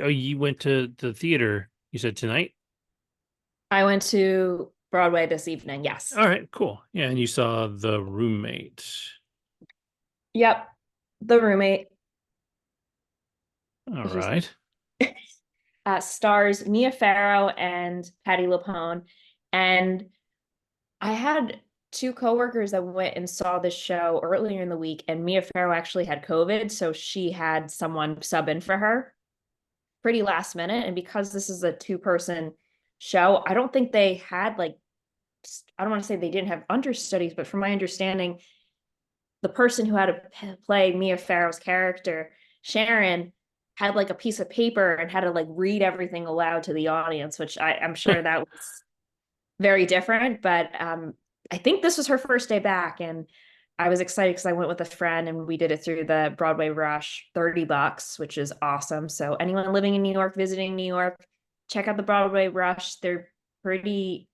Oh, you went to the theater, you said tonight? I went to Broadway this evening. Yes. All right, cool. Yeah, and you saw The Roommate. Yep. The Roommate, All which is right. stars Mia Farrow and Patty Lupone. And I had two coworkers that went and saw this show earlier in the week, and Mia Farrow actually had COVID, so she had someone sub in for her pretty last minute. And because this is a two-person show, I don't think they had like, I don't want to say they didn't have understudies, but from my understanding, the person who had to play Mia Farrow's character, Sharon, had like a piece of paper and had to like read everything aloud to the audience, which I'm sure that was very different. But I think this was her first day back, and I was excited because I went with a friend and we did it through the Broadway Rush, $30, which is awesome. So anyone living in New York, visiting New York, check out the Broadway Rush. They're pretty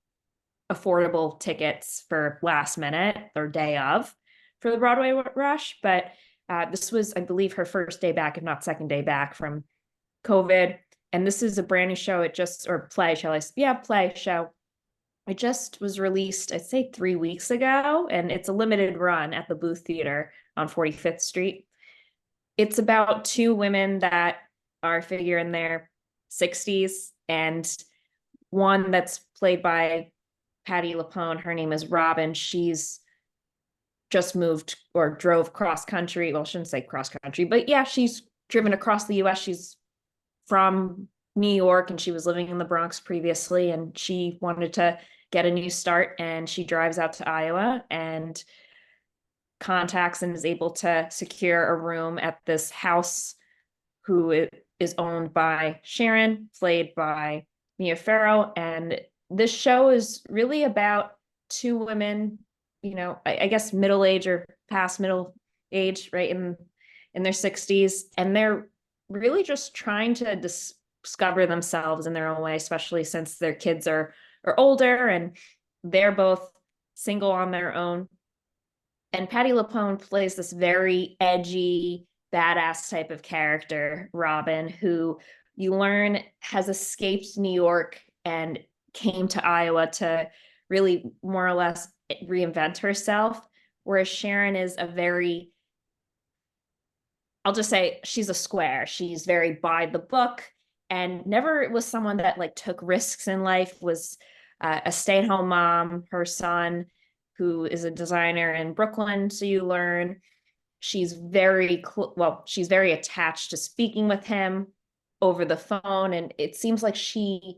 affordable tickets for last minute or day of for the Broadway Rush. But this was, I believe, her first day back, if not second day back from COVID. And this is a brand new show. It just, or play, shall I say? Yeah, play show. It just was released, I'd say 3 weeks ago, and it's a limited run at the Booth Theater on 45th Street. It's about two women that are figure in their 60s, and one that's played by Patty Lupone. Her name is Robin. She's just moved or drove cross country. Well, I shouldn't say cross country, but yeah, she's driven across the US. She's from New York and she was living in the Bronx previously, and she wanted to get a new start, and she drives out to Iowa and contacts and is able to secure a room at this house who is owned by Sharon, played by Mia Farrow. And this show is really about two women, I guess middle age or past middle age, right, in their 60s, and they're really just trying to discover themselves in their own way, especially since their kids are older and they're both single on their own. And Patty Lupone plays this very edgy, badass type of character, Robin, who you learn has escaped New York and came to Iowa to really more or less reinvent herself. Whereas Sharon is a very, I'll just say she's a square. She's very by the book and never was someone that like took risks in life, was a stay-at-home mom. Her son, who is a designer in Brooklyn, so you learn she's she's very attached to speaking with him over the phone, and it seems like she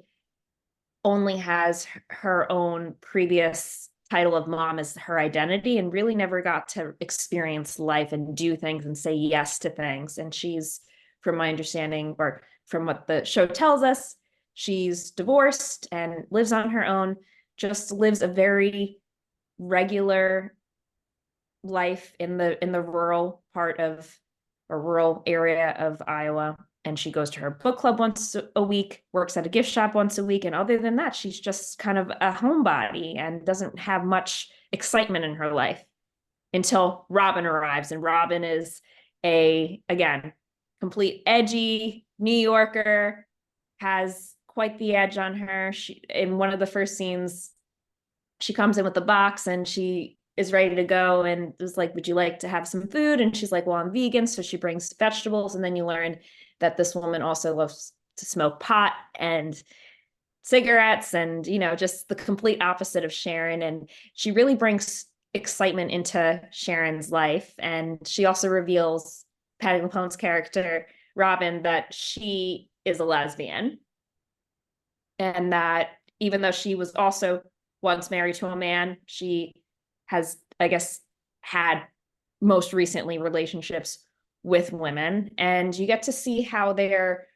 only has her own previous title of mom as her identity and really never got to experience life and do things and say yes to things. And she's, from my understanding, or from what the show tells us, she's divorced and lives on her own, just lives a very regular life in the rural part of a rural area of Iowa. And she goes to her book club once a week, works at a gift shop once a week. And other than that, she's just kind of a homebody and doesn't have much excitement in her life until Robin arrives. And Robin is again, complete edgy New Yorker, has quite the edge on her. In one of the first scenes, she comes in with the box and she is ready to go and was like, would you like to have some food? And she's like, well, I'm vegan. So she brings vegetables. And then you learn that this woman also loves to smoke pot and cigarettes and, just the complete opposite of Sharon. And she really brings excitement into Sharon's life. And she also reveals, Patty Lupone's character, Robin, that she is a lesbian. And that even though she was also once married to a man, she has, I guess, had most recently relationships with women. And you get to see how their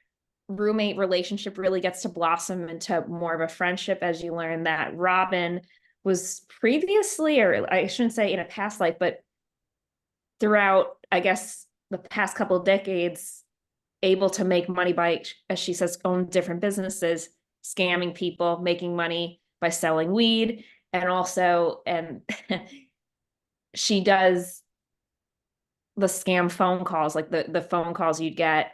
roommate relationship really gets to blossom into more of a friendship as you learn that Robin was previously, or I shouldn't say in a past life, but throughout, I guess, the past couple of decades, able to make money by, as she says, own different businesses, scamming people, making money by selling weed. And she does the scam phone calls, like the phone calls you'd get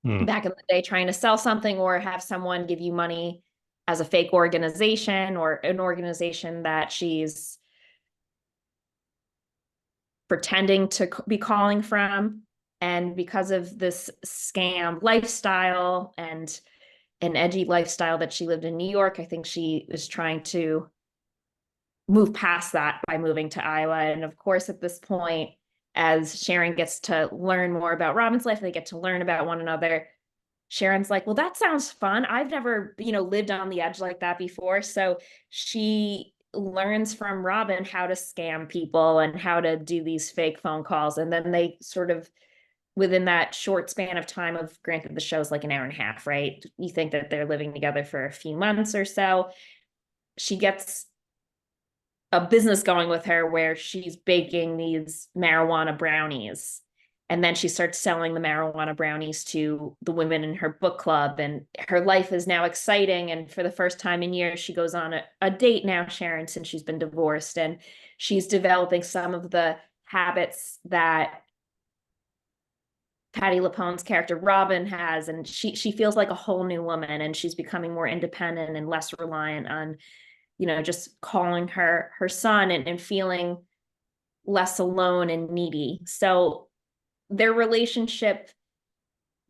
Hmm. back in the day trying to sell something or have someone give you money as a fake organization or an organization that she's pretending to be calling from. And because of this scam lifestyle and an edgy lifestyle that she lived in New York, I think she was trying to move past that by moving to Iowa. And of course, at this point, as Sharon gets to learn more about Robin's life, they get to learn about one another. Sharon's like, well, that sounds fun. I've never, lived on the edge like that before. So she learns from Robin how to scam people and how to do these fake phone calls. And then they sort of, within that short span of time of, granted, the show's like an hour and a half, right? You think that they're living together for a few months or so. She gets a business going with her where she's baking these marijuana brownies. And then she starts selling the marijuana brownies to the women in her book club. And her life is now exciting. And for the first time in years, she goes on a date now, Sharon, since she's been divorced. And she's developing some of the habits that Patty Lupone's character Robin has. And she feels like a whole new woman. And she's becoming more independent and less reliant on just calling her son and feeling less alone and needy. So their relationship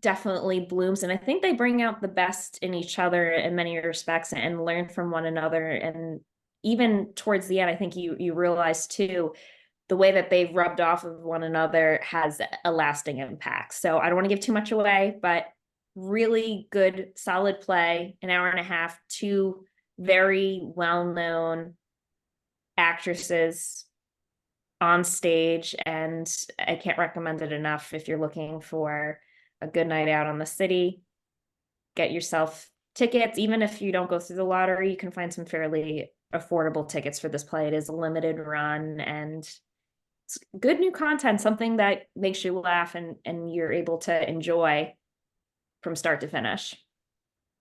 definitely blooms. And I think they bring out the best in each other in many respects and learn from one another. And even towards the end, I think you realize too, the way that they've rubbed off of one another has a lasting impact. So I don't want to give too much away, but really good, solid play, an hour and a half, two very well-known actresses on stage, and I can't recommend it enough. If you're looking for a good night out on the city, get yourself tickets. Even if you don't go through the lottery, you can find some fairly affordable tickets for this play. It is a limited run and it's good new content, something that makes you laugh and you're able to enjoy from start to finish.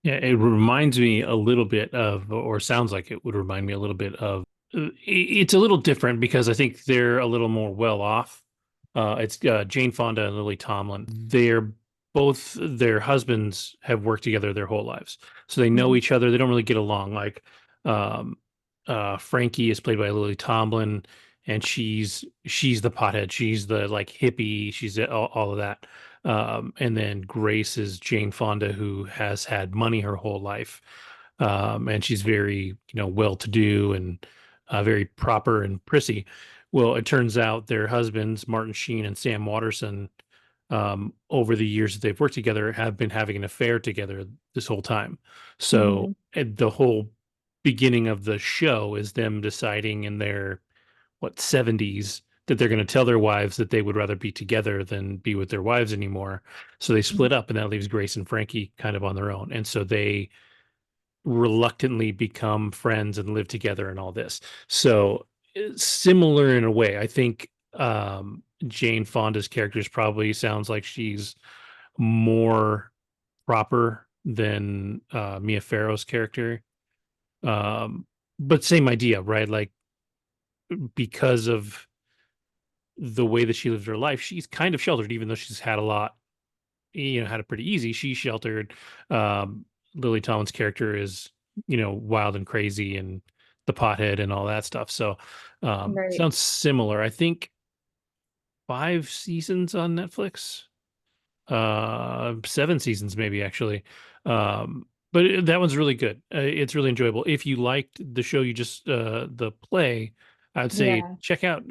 Yeah, it reminds me a little bit of, or sounds like it would remind me a little bit of. It's a little different because I think they're a little more well off. It's Jane Fonda and Lily Tomlin. They're both their husbands have worked together their whole lives, so they know Mhm. each other. They don't really get along. Like, um, Frankie is played by Lily Tomlin, and she's the pothead. She's the like hippie. She's all of that. And then Grace is Jane Fonda, who has had money her whole life. And she's very, well-to-do and very proper and prissy. Well, it turns out their husbands, Martin Sheen and Sam Waterston, over the years that they've worked together, have been having an affair together this whole time. So Mhm. the whole beginning of the show is them deciding in their 70s that they're going to tell their wives that they would rather be together than be with their wives anymore. So they split up, and that leaves Grace and Frankie kind of on their own. And so they reluctantly become friends and live together and all this. So similar in a way. I think Jane Fonda's character probably sounds like she's more proper than Mia Farrow's character. Um, but same idea, right? Like, because of the way that she lives her life, she's kind of sheltered, even though she's had a lot, had it pretty easy. She's sheltered. Um, Lily Tomlin's character is, wild and crazy and the pothead and all that stuff. So, Right. sounds similar. I think 5 seasons on Netflix, 7 seasons maybe actually. But that one's really good. It's really enjoyable. If you liked the show, the play, I'd say Yeah, check out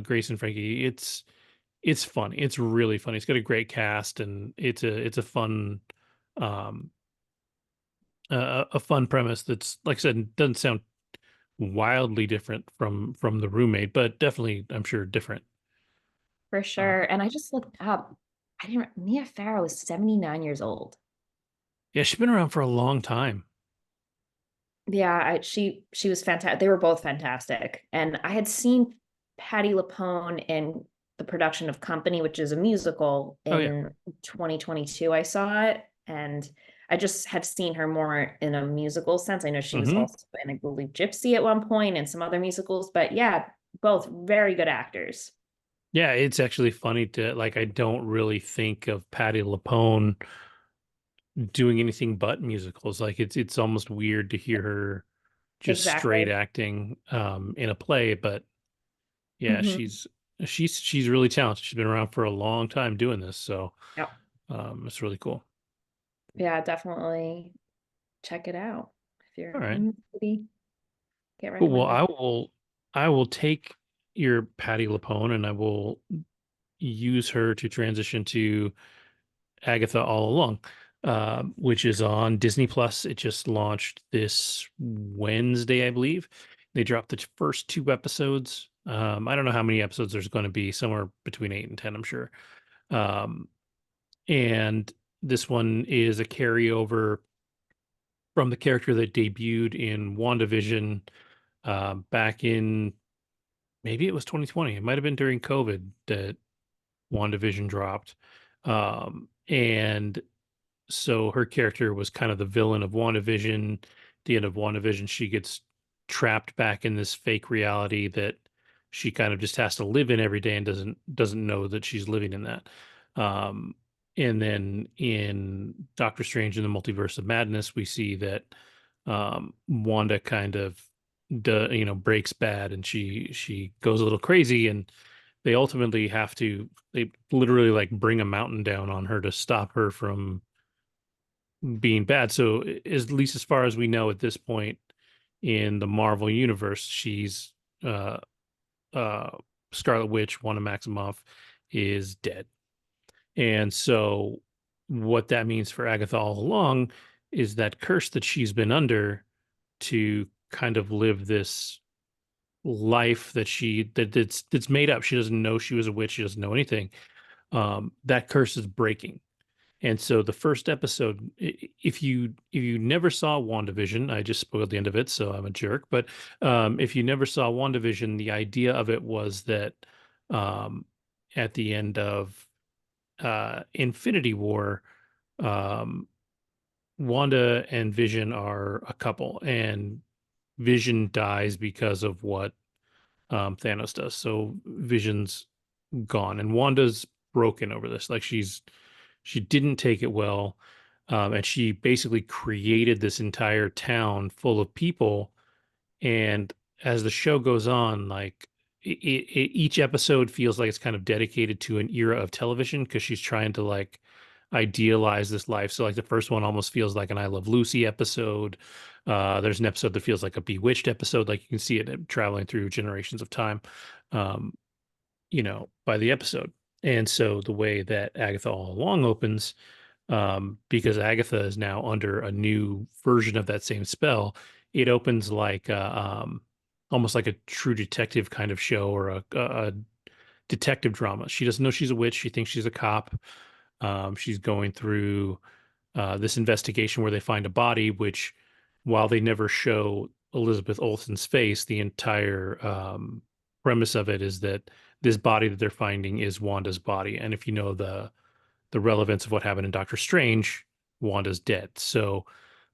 Grace and Frankie. It's fun. It's really funny. It's got a great cast, and it's a fun um a fun premise that's, like I said, doesn't sound wildly different from the roommate, but definitely I'm sure different. for Uh sure. And I just looked up. I didn't. Mia Farrow is 79 years old. yeah, she's been around for a long time. Yeah, she was fantastic. They were both fantastic. And I had seen Patty Lupone in the production of Company, which is a musical Oh yeah. in 2022. I saw it, and I just have seen her more in a musical sense. I know she was Hmm. also in, I believe, Gypsy at one point and some other musicals, but yeah, both very good actors. Yeah, it's actually funny to, like, I don't really think of Patty Lupone doing anything but musicals. Like it's almost weird to hear her just straight Exactly. acting in a play, but yeah, Hmm. she's really talented. She's been around for a long time doing this, so Yeah. it's really cool. Yeah, definitely check it out if you're All right. in the city. Can't Cool. Well, recommend it. I will take your Patty Lapone and I will use her to transition to Agatha All Along, which is on Disney Plus. It just launched this Wednesday, I believe. They dropped the first two episodes. I don't know how many episodes there's going to be, somewhere between 8 and 10, I'm sure. Um, and this one is a carryover from the character that debuted in WandaVision back in, maybe it was 2020. It might have been during COVID that WandaVision dropped. And so her character was kind of the villain of WandaVision. At the end of WandaVision, she gets trapped back in this fake reality that she kind of just has to live in every day and doesn't know that she's living in that. Um, and then in Doctor Strange in the Multiverse of Madness, we see that Wanda kind of breaks bad and she goes a little crazy, and they literally like bring a mountain down on her to stop her from being bad. So at least as far as we know at this point in the Marvel universe, she's uh uh Scarlet Witch, Wanda Maximoff, is dead. And so what that means for Agatha All Along is that curse that she's been under to kind of live this life that's made up. She doesn't know she was a witch, she doesn't know anything. That curse is breaking. And so the first episode, if you never saw WandaVision, I just spoiled the end of it, so I'm a jerk. But if you never saw WandaVision, the idea of it was that um, at the end of Infinity War, um, Wanda and Vision are a couple, and Vision dies because of what Thanos does. So Vision's gone, and Wanda's broken over this. Like she didn't take it well, and she basically created this entire town full of people. And as the show goes on, like each episode feels like it's kind of dedicated to an era of television because she's trying to like idealize this life. So like the first one almost feels like an I Love Lucy episode. There's an episode that feels like a Bewitched episode. Like you can see it traveling through generations of time. Um, by the episode. And so the way that Agatha All Along opens, because Agatha is now under a new version of that same spell, it opens like almost like a True Detective kind of show, or a detective drama. She doesn't know she's a witch. She thinks she's a cop. She's going through this investigation where they find a body, which, while they never show Elizabeth Olsen's face, the entire premise of it is that this body that they're finding is Wanda's body. And if you know the relevance of what happened in Doctor Strange, Wanda's dead. So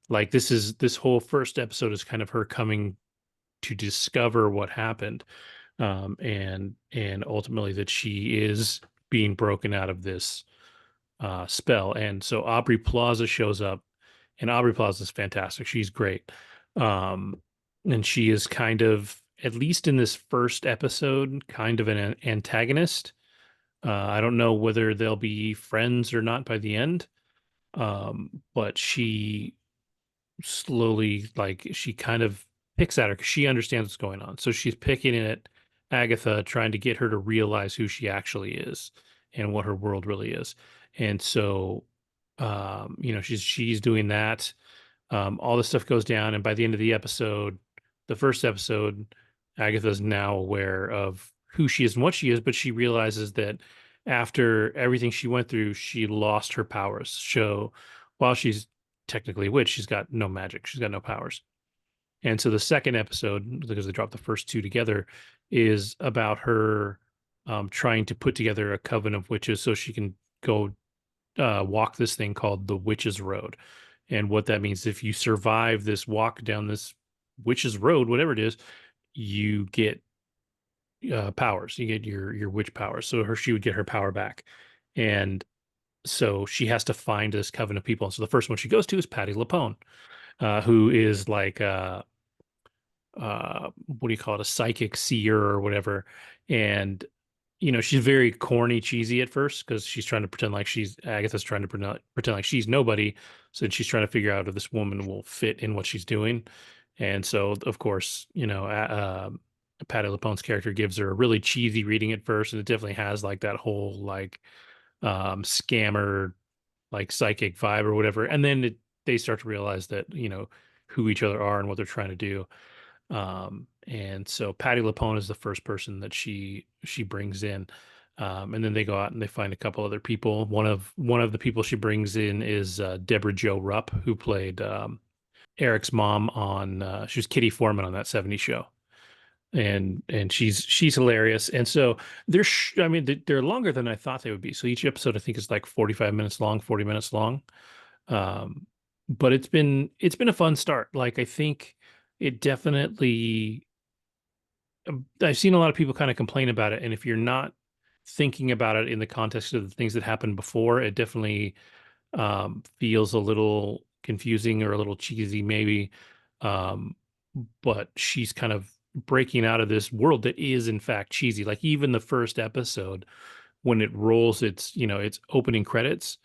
like this whole first episode is kind of her coming to discover what happened, and ultimately that she is being broken out of this spell. And so Aubrey Plaza shows up, and Aubrey Plaza is fantastic. She's great. Um, and she is kind of, at least in this first episode, kind of an antagonist. I don't know whether they'll be friends or not by the end. But she slowly, like, she kind of picks at her because she understands what's going on. So she's picking at Agatha, trying to get her to realize who she actually is and what her world really is. And so, she's doing that. All this stuff goes down, and by the end of the episode, the first episode, Agatha's now aware of who she is and what she is, but she realizes that after everything she went through, she lost her powers. So while she's technically a witch, she's got no magic, she's got no powers. And so the second episode, because they dropped the first two together, is about her trying to put together a coven of witches so she can go walk this thing called the Witch's Road. And what that means, if you survive this walk down this Witch's Road, whatever it is, you get powers. You get your witch powers. So she would get her power back. And So she has to find this coven of people. And so the first one she goes to is Patty Lupone, who is like what do you call it, a psychic seer or whatever. And she's very corny, cheesy at first because she's trying to pretend like she's Agatha's trying to pretend like she's nobody. So she's trying to figure out if this woman will fit in what she's doing. And so, of course, Patty Lupone's character gives her a really cheesy reading at first, and it definitely has like that whole like scammer, like psychic vibe or whatever. And then they start to realize that who each other are and what they're trying to do. And so Patty Lupone is the first person that she brings in. And then they go out and they find a couple other people. One of the people she brings in is Deborah Jo Rupp, who played Eric's mom on she was Kitty Foreman on that '70s show. And she's hilarious. And so I mean they're longer than I thought they would be. So each episode I think is like 45 minutes long, 40 minutes long. Um, but it's been a fun start. Like I think it definitely I've seen a lot of people kind of complain about it, and if you're not thinking about it in the context of the things that happened before, it definitely feels a little confusing or a little cheesy, maybe. Um, but she's kind of breaking out of this world that is, in fact, cheesy. Like even the first episode, when it rolls its opening credits,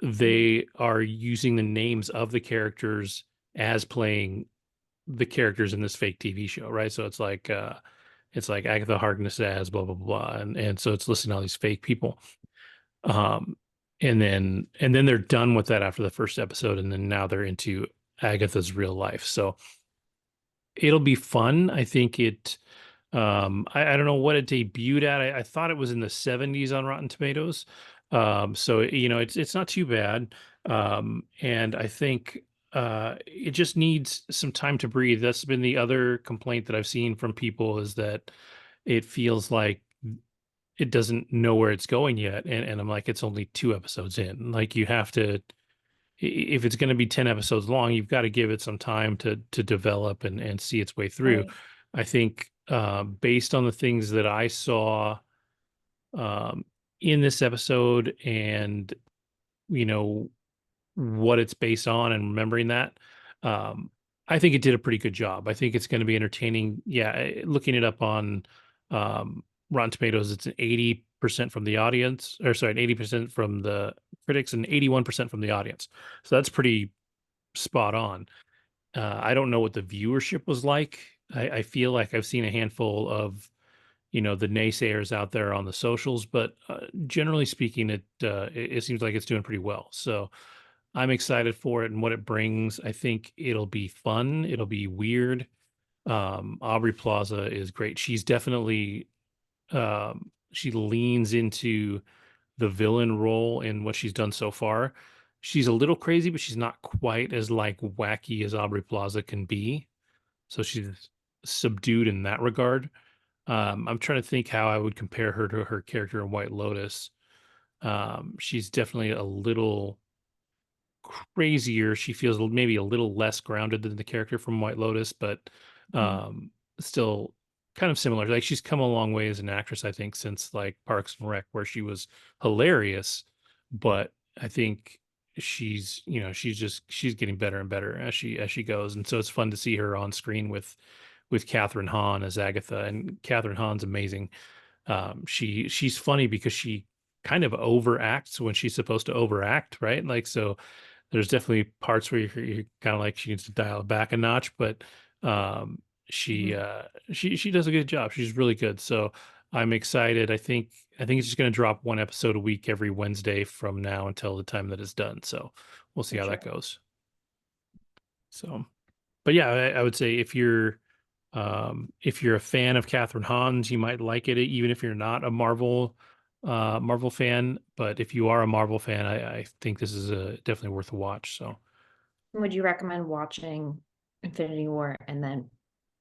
they are using the names of the characters as playing the characters in this fake TV show, right? So it's like Agatha Harkness as blah blah blah, and so it's listing all these fake people. Um, and then they're done with that after the first episode, and then now they're into Agatha's real life. So it'll be fun. I think I don't know what it debuted at. I thought it was in the '70s on Rotten Tomatoes. So it's not too bad. And I think it just needs some time to breathe. That's been the other complaint that I've seen from people is that it feels like it doesn't know where it's going yet. And I'm like, it's only 2 episodes in. Like you have to, if it's going to be 10 episodes long, you've got to give it some time to develop and see its way through. Right. I think based on the things that I saw um, in this episode and you know what it's based on and remembering that, um, I think it did a pretty good job. I think it's going to be entertaining. Yeah, looking it up on Rotten Tomatoes, it's an 80% from the audience, or sorry, an 80% from the critics and 81% from the audience. So that's pretty spot on. I don't know what the viewership was like. I feel like I've seen a handful of the naysayers out there on the socials, but generally speaking, it seems like it's doing pretty well. So I'm excited for it and what it brings. I think it'll be fun. It'll be weird. Aubrey Plaza is great. She's definitely she leans into the villain role in what she's done so far. She's a little crazy, but she's not quite as like wacky as Aubrey Plaza can be. So she's subdued in that regard. I'm trying to think how I would compare her to her character in White Lotus. She's definitely a little crazier. She feels maybe a little less grounded than the character from White Lotus, but Mhm. um, still kind of similar. Like she's come a long way as an actress, I think, since like Parks and Rec, where she was hilarious. But I think she's getting better and better as she goes, and so it's fun to see her on screen with Catherine Hahn as Agatha, and Catherine Hahn's amazing. She's funny because she kind of overacts when she's supposed to overact, right? Like so there's definitely parts where you're kind of like she needs to dial it back a notch, but um, she Mhm. uh, she does a good job. She's really good. So I'm excited. I think it's just going to drop one episode a week every Wednesday from now until the time that it's done. So we'll see For how that sure. goes. So, but yeah, I would say if you're a fan of Catherine Hans, you might like it, even if you're not a Marvel fan. But if you are a Marvel fan, I think this is definitely worth a watch. So Would you recommend watching Infinity War and then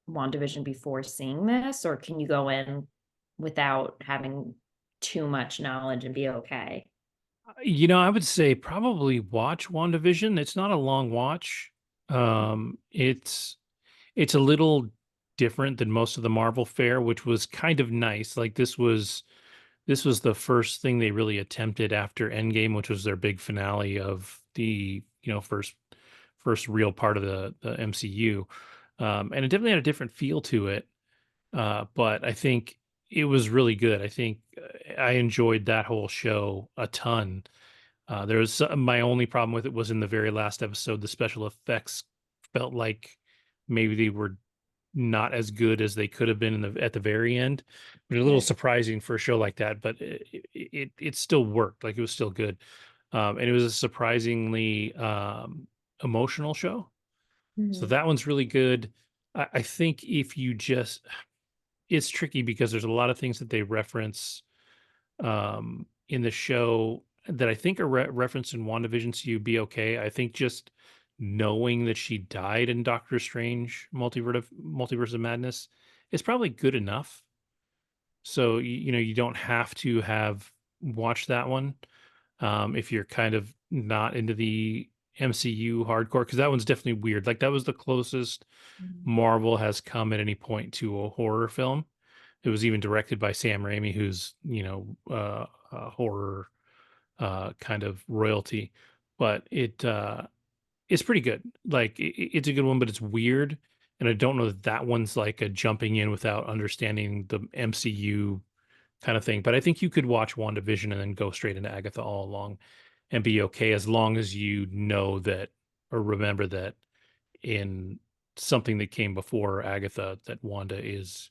WandaVision before seeing this, or can you go in without having too much knowledge and be okay? I would say probably watch WandaVision. It's not a long watch. It's a little different than most of the Marvel fare, which was kind of nice. Like this was this was the first thing they really attempted after Endgame, which was their big finale of the, first real part of the MCU. And it definitely had a different feel to it. But I think it was really good. I think I enjoyed that whole show a ton. My only problem with it was in the very last episode, the special effects felt like maybe they were not as good as they could have been at the very end, which is a little Right. surprising for a show like that, but it still worked. Like, it was still good. And it was a surprisingly emotional show. So Mhm. that one's really good. I think if you just it's tricky because there's a lot of things that they reference in the show that I think are referenced in WandaVision, so you'd be okay. I think just knowing that she died in Doctor Strange Multiverse of Madness is probably good enough. So you don't have to have watched that one if you're kind of not into the MCU hardcore, because that one's definitely weird. Like, that was the closest Mhm. Marvel has come at any point to a horror film. It was even directed by Sam Raimi, who's a horror kind of royalty, but it's pretty good. Like, it's a good one, but it's weird, and I don't know that that one's like a jumping in without understanding the MCU kind of thing. But I think you could watch WandaVision and then go straight into Agatha All Along and be okay, as long as you know that or remember that in something that came before Agatha, that Wanda is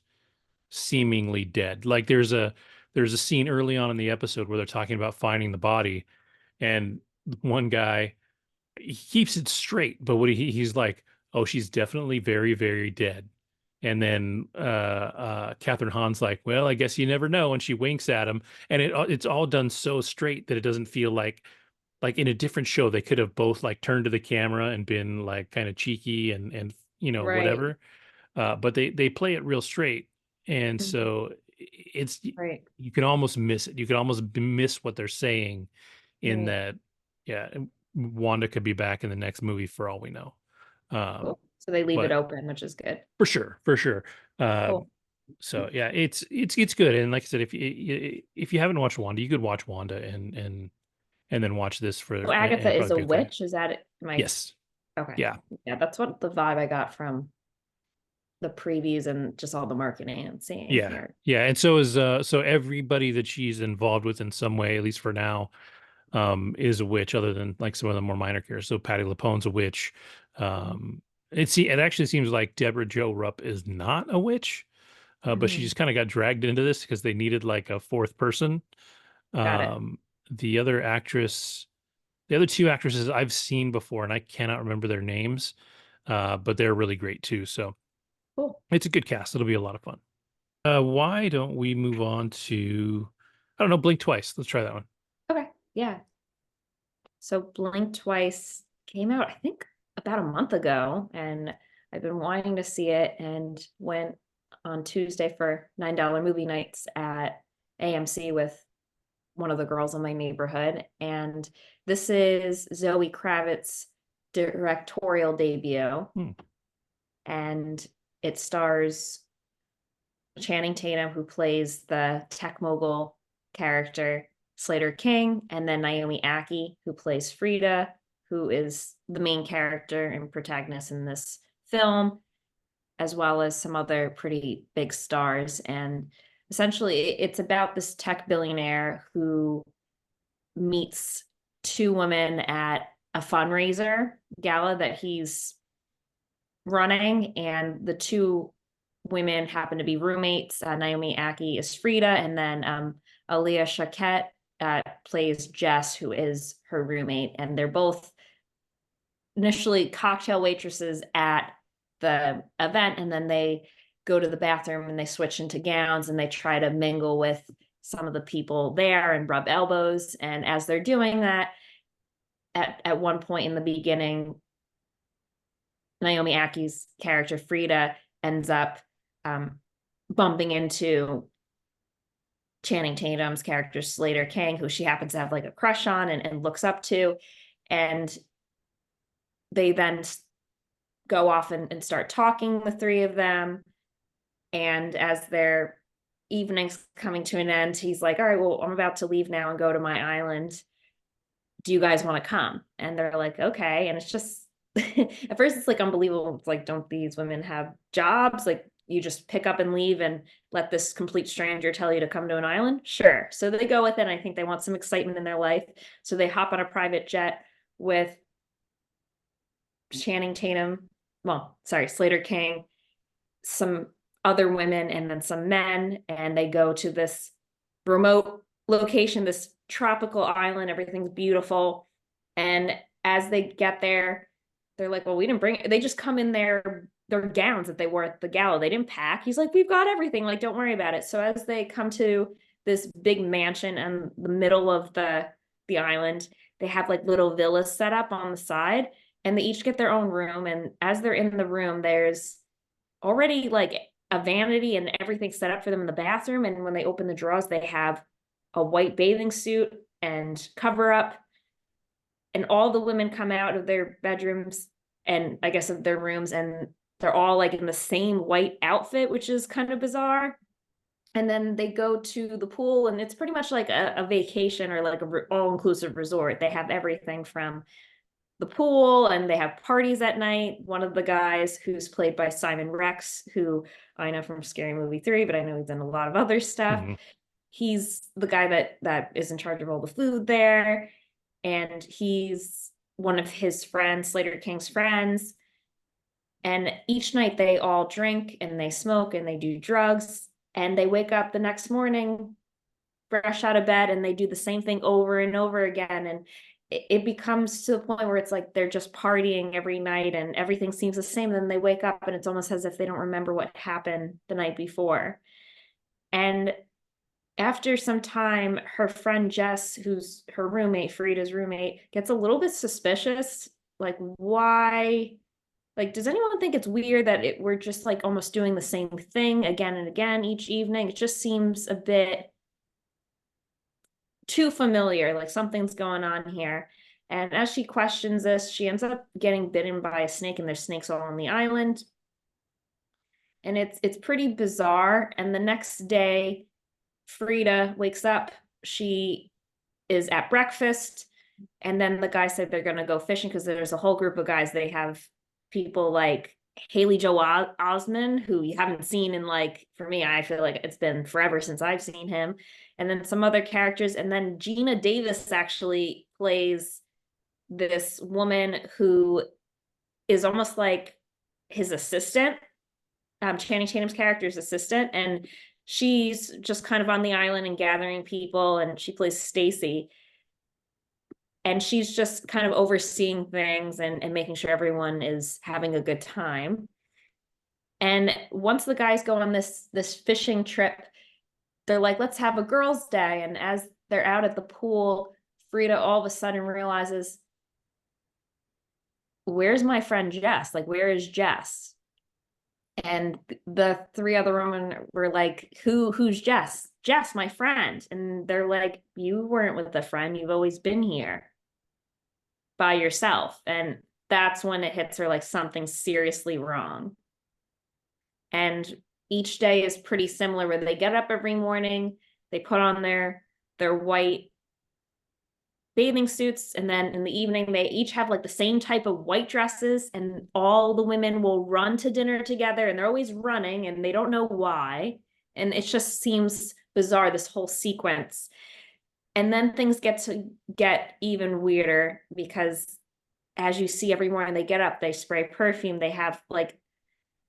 seemingly dead. Like, there's a scene early on in the episode where they're talking about finding the body, and one guy, he keeps it straight, but he's like, "Oh, she's definitely very, very dead." And then Catherine Hahn's like, "Well, I guess you never know." And she winks at him, and it's all done so straight that it doesn't feel like in a different show they could have both like turned to the camera and been like kind of cheeky and Right. whatever. But they play it real straight, and Mhm. so it's Right. you can almost miss it. You can almost miss what they're saying in Right. that. Yeah, Wanda could be back in the next movie for all we know. Cool. So they leave it But open, which is good. for sure, for sure. Cool. So yeah, it's good. And like I said, if you haven't watched Wanda, you could watch Wanda and then watch this for So and Agatha it'd is probably a be okay. witch. Is that it? Yes. Okay. Yeah. Yeah, that's what the vibe I got from the previews and just all the marketing and seeing Yeah. here. Yeah. And so everybody that she's involved with in some way, at least for now, is a witch, other than like some of the more minor characters. So Patty Lupone's a witch. Um, it actually seems like Deborah Jo Rupp is not a witch, but she Mhm. just kind of got dragged into this because they needed like a fourth person. Got it. Um, the other actress, the other two actresses I've seen before, and I cannot remember their names, but they're really great too. So Cool. it's a good cast. It'll be a lot of fun. Why don't we move on to, I don't know, Blink Twice. Let's try that one. Okay. Yeah. So Blink Twice came out, I think, about a month ago, and I've been wanting to see it and went on Tuesday for $9 movie nights at AMC with one of the girls in my neighborhood. And this is Zoe Kravitz's directorial debut, Hmm. and it stars Channing Tatum, who plays the tech mogul character Slater King, and then Naomi Aki, who plays Frida, who is the main character and protagonist in this film, as well as some other pretty big stars. And essentially, it's about this tech billionaire who meets two women at a fundraiser gala that he's running, and the two women happen to be roommates. Naomi Aki is Frida, and then Aaliyah Shawkat plays Jess, who is her roommate, and they're both initially cocktail waitresses at the event, and then they go to the bathroom and they switch into gowns and they try to mingle with some of the people there and rub elbows. And as they're doing that, at one point in the beginning, Naomi Aki's character Frida ends up um, bumping into Channing Tatum's character Slater King, who she happens to have like a crush on and looks up to, and they then go off and start talking, the three of them. And as they're evening's coming to an end, he's like, all right, well, I'm about to leave now and go to my island. Do you guys want to come? And they're like, okay. And it's just, at first it's like unbelievable. It's like, don't these women have jobs? Like, you just pick up and leave and let this complete stranger tell you to come to an island? Sure. So they go with it. I think they want some excitement in their life. So they hop on a private jet with Channing Tatum, well, sorry, Slater King, some other women, and then some men. And they go to this remote location, this tropical island. Everything's beautiful. And as they get there, they're like, well, we didn't bring it. They just come in their gowns that they wore at the gala. They didn't pack. He's like, we've got everything. Like, don't worry about it. So as they come to this big mansion in the middle of the island, they have like little villas set up on the side, and they each get their own room. And as they're in the room, there's already like a vanity and everything set up for them in the bathroom. And when they open the drawers, they have a white bathing suit and cover up. And all the women come out of their bedrooms, and I guess of their rooms, and they're all like in the same white outfit, which is kind of bizarre. And then they go to the pool, and it's pretty much like a vacation or like a all-inclusive resort. They have everything from the pool, and they have parties at night. One of the guys, who's played by Simon Rex, who I know from Scary Movie 3, but I know he's done a lot of other stuff. Mm-hmm. He's the guy that is in charge of all the food there. And he's one of his friends, Slater King's friends. And each night they all drink and they smoke and they do drugs, and they wake up the next morning fresh out of bed, and they do the same thing over and over again. And it becomes to the point where it's like they're just partying every night and everything seems the same. Then they wake up and it's almost as if they don't remember what happened the night before. And after some time, her friend Jess, who's her roommate, Frida's roommate, gets a little bit suspicious. Like, why? Like, does anyone think it's weird that we're just like almost doing the same thing again and again each evening? It just seems a bit too familiar, like something's going on here. And as she questions this, she ends up getting bitten by a snake, and there's snakes all on the island. And it's pretty bizarre. And the next day, Frida wakes up, she is at breakfast, and then the guy said they're going to go fishing because there's a whole group of guys. They have people like Haley Joel Osment, who you haven't seen in, like, for me, I feel like it's been forever since I've seen him, and then some other characters. And then Gina Davis actually plays this woman who is almost like his assistant, Channing Tatum's character's assistant, and she's just kind of on the island and gathering people, and she plays Stacy. And she's just kind of overseeing things and making sure everyone is having a good time. And once the guys go on this fishing trip, they're like, let's have a girls' day. And as they're out at the pool, Frida all of a sudden realizes, where's my friend Jess? Like, where is Jess? And the three other women were like, who's Jess? Jess, my friend. And they're like, you weren't with a friend. You've always been here by yourself. And that's when it hits her like something's seriously wrong. And each day is pretty similar, where they get up every morning, they put on their white bathing suits, and then in the evening they each have like the same type of white dresses, and all the women will run to dinner together, and they're always running and they don't know why. And it just seems bizarre, this whole sequence. And then things get even weirder, because as you see every morning they get up, they spray perfume, they have like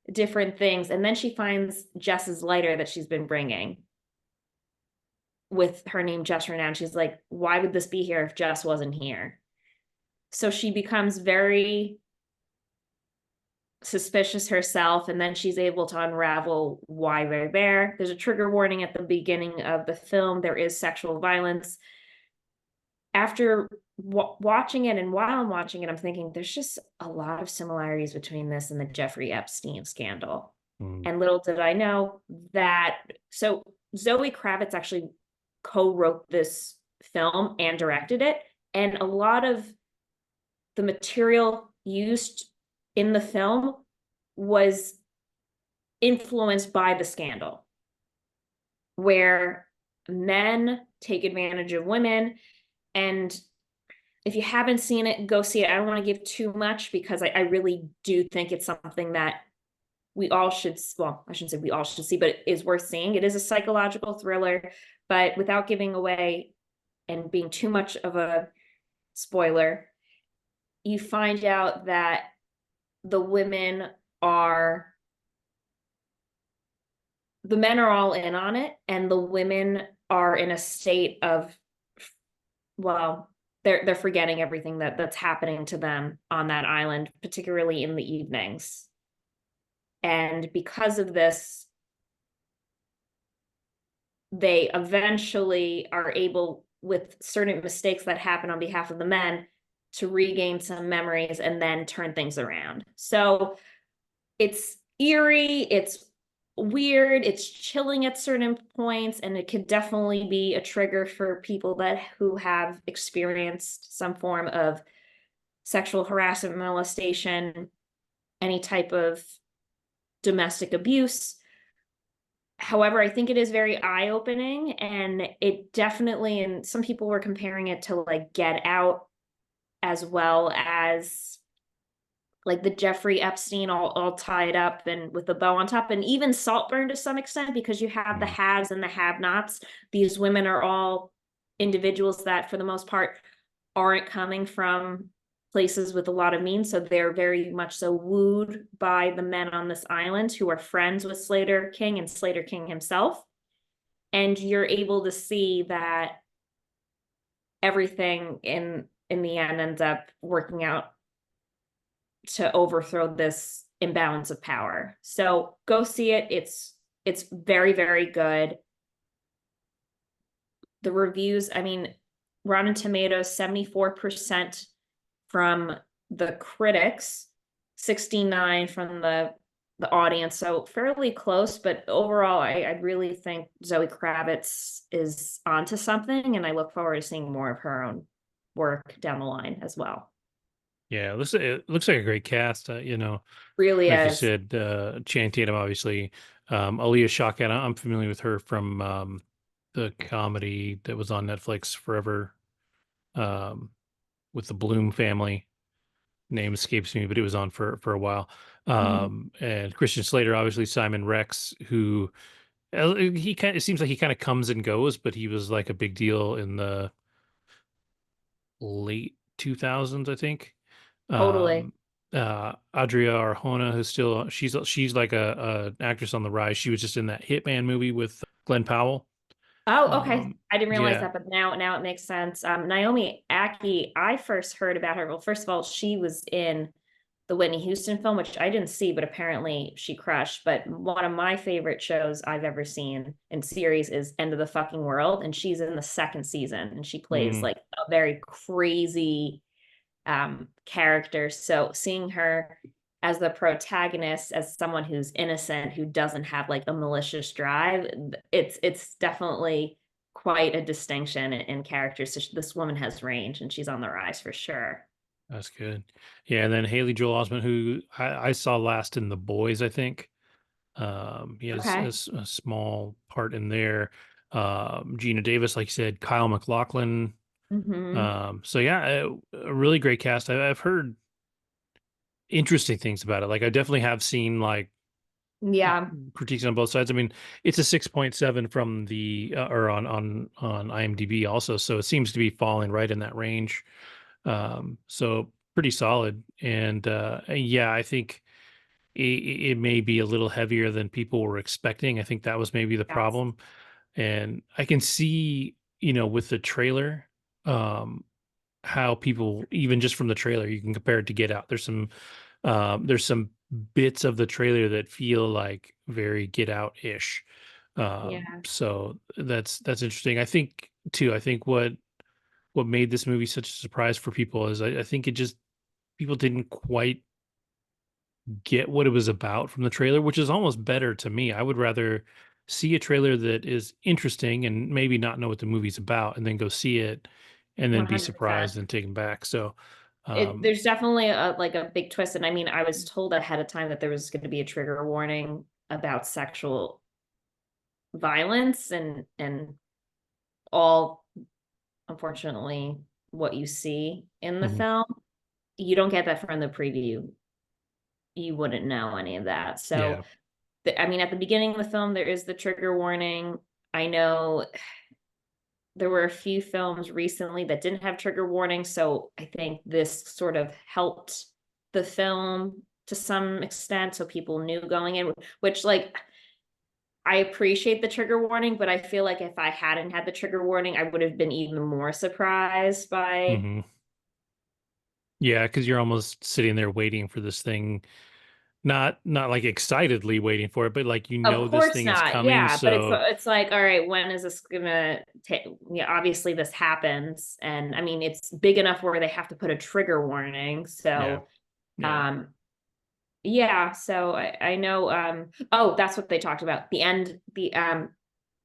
different things. And then she finds Jess's lighter that she's been bringing with her name Jess Renown. She's like, why would this be here if Jess wasn't here? So she becomes very suspicious herself, and then she's able to unravel why they're there. There's a trigger warning at the beginning of the film. There is sexual violence. After watching it, and while I'm watching it, I'm thinking there's just a lot of similarities between this and the Jeffrey Epstein scandal. And little did I know that. So Zoe Kravitz actually co-wrote this film and directed it, and a lot of the material used in the film was influenced by the scandal. where men take advantage of women. And if you haven't seen it, go see it. I don't want to give too much because I really do think it's something that we all should, well, I shouldn't say we all should see, but it is worth seeing. It is a psychological thriller, but without giving away and being too much of a spoiler, you find out that the women are, the men are all in on it, and the women are in a state of, well, they're forgetting everything that's happening to them on that island, particularly in the evenings. And because of this, they eventually are able, with certain mistakes that happen on behalf of the men, to regain some memories and then turn things around. So it's eerie, it's weird, it's chilling at certain points, and it could definitely be a trigger for people that who have experienced some form of sexual harassment, molestation, any type of domestic abuse. However, I think it is very eye-opening, and it definitely, and some people were comparing it to like Get Out, as well as like the Jeffrey Epstein all tied up and with the bow on top, and even Saltburn to some extent, because you have the Mm. haves and the have-nots. These women are all individuals that for the most part aren't coming from places with a lot of means, so they're very much so wooed by the men on this island who are friends with Slater King and Slater King himself. And you're able to see that everything in the end ends up working out to overthrow this imbalance of power. So go see it. It's very, very good. The reviews, I mean, Rotten Tomatoes, 74% from the critics, 69 from the audience. So fairly close, but overall, I really think Zoe Kravitz is onto something, and I look forward to seeing more of her own work down the line as well. Yeah, it looks like a great cast. Really Like you is. said, Channing Tatum, obviously. Aaliyah Shawkat, I'm familiar with her from the comedy that was on Netflix forever, um, with the Bloom family. Name escapes me, but it was on for a while. Mhm. And Christian Slater, obviously Simon Rex, who he kind, it seems like he kind of comes and goes, but he was like a big deal in the late 2000s, I think. Totally. Um, Adria Arjona, who's still, she's like an actress on the rise. She was just in that Hitman movie with Glenn Powell. Oh, okay. Um, I didn't realize yeah. that, but now it makes sense. Naomi Aki, I first heard about her. Well, first of all, she was in the Whitney Houston film, which I didn't see, but apparently she crushed. But one of my favorite shows I've ever seen in series is End of the Fucking World, and she's in the second season, and she plays Mm, like a very crazy character. So seeing her as the protagonist, as someone who's innocent, who doesn't have like a malicious drive, it's definitely quite a distinction in character. So this woman has range, and she's on the rise for sure. that's good. Yeah, and then Haley Joel Osment, who I saw last in The Boys, I think. He has Okay. a small part in there. Gina Davis, like you said, Kyle MacLachlan. Hmm. So yeah, a really great cast. I've heard interesting things about it. Like I definitely have seen like Yeah. critiques on both sides. I mean, it's a 6.7 from the or on IMDb also, so it seems to be falling right in that range. So pretty solid. And yeah, I think it may be a little heavier than people were expecting. I think that was maybe the Yes. problem. And I can see, with the trailer, um, how people, even just from the trailer, you can compare it to Get Out. There's some bits of the trailer that feel like very Get Out ish. Yeah. So that's interesting. I think too. I think what made this movie such a surprise for people is I think it just people didn't quite get what it was about from the trailer, which is almost better to me. I would rather see a trailer that is interesting and maybe not know what the movie's about and then go see it and then be 100%. surprised and taken back. So, There's definitely a like a big twist. And I mean, I was told ahead of time that there was going to be a trigger warning about sexual violence and all, unfortunately, what you see in the Hmm. film. You don't get that from the preview. You wouldn't know any of that. So, Yeah. I mean, at the beginning of the film, there is the trigger warning. I know there were a few films recently that didn't have trigger warnings, so I think this sort of helped the film to some extent, so people knew going in, which, like, I appreciate the trigger warning, but I feel like if I hadn't had the trigger warning, I would have been even more surprised by. Hmm. Yeah, because you're almost sitting there waiting for this thing, not like excitedly waiting for it, but like Of this course thing is not. coming. Yeah, but So it's like, all right, when is this gonna take? Yeah, obviously this happens, and I mean it's big enough where they have to put a trigger warning. yeah, So, yeah, um, yeah. So I know. Oh, that's what they talked about. The end.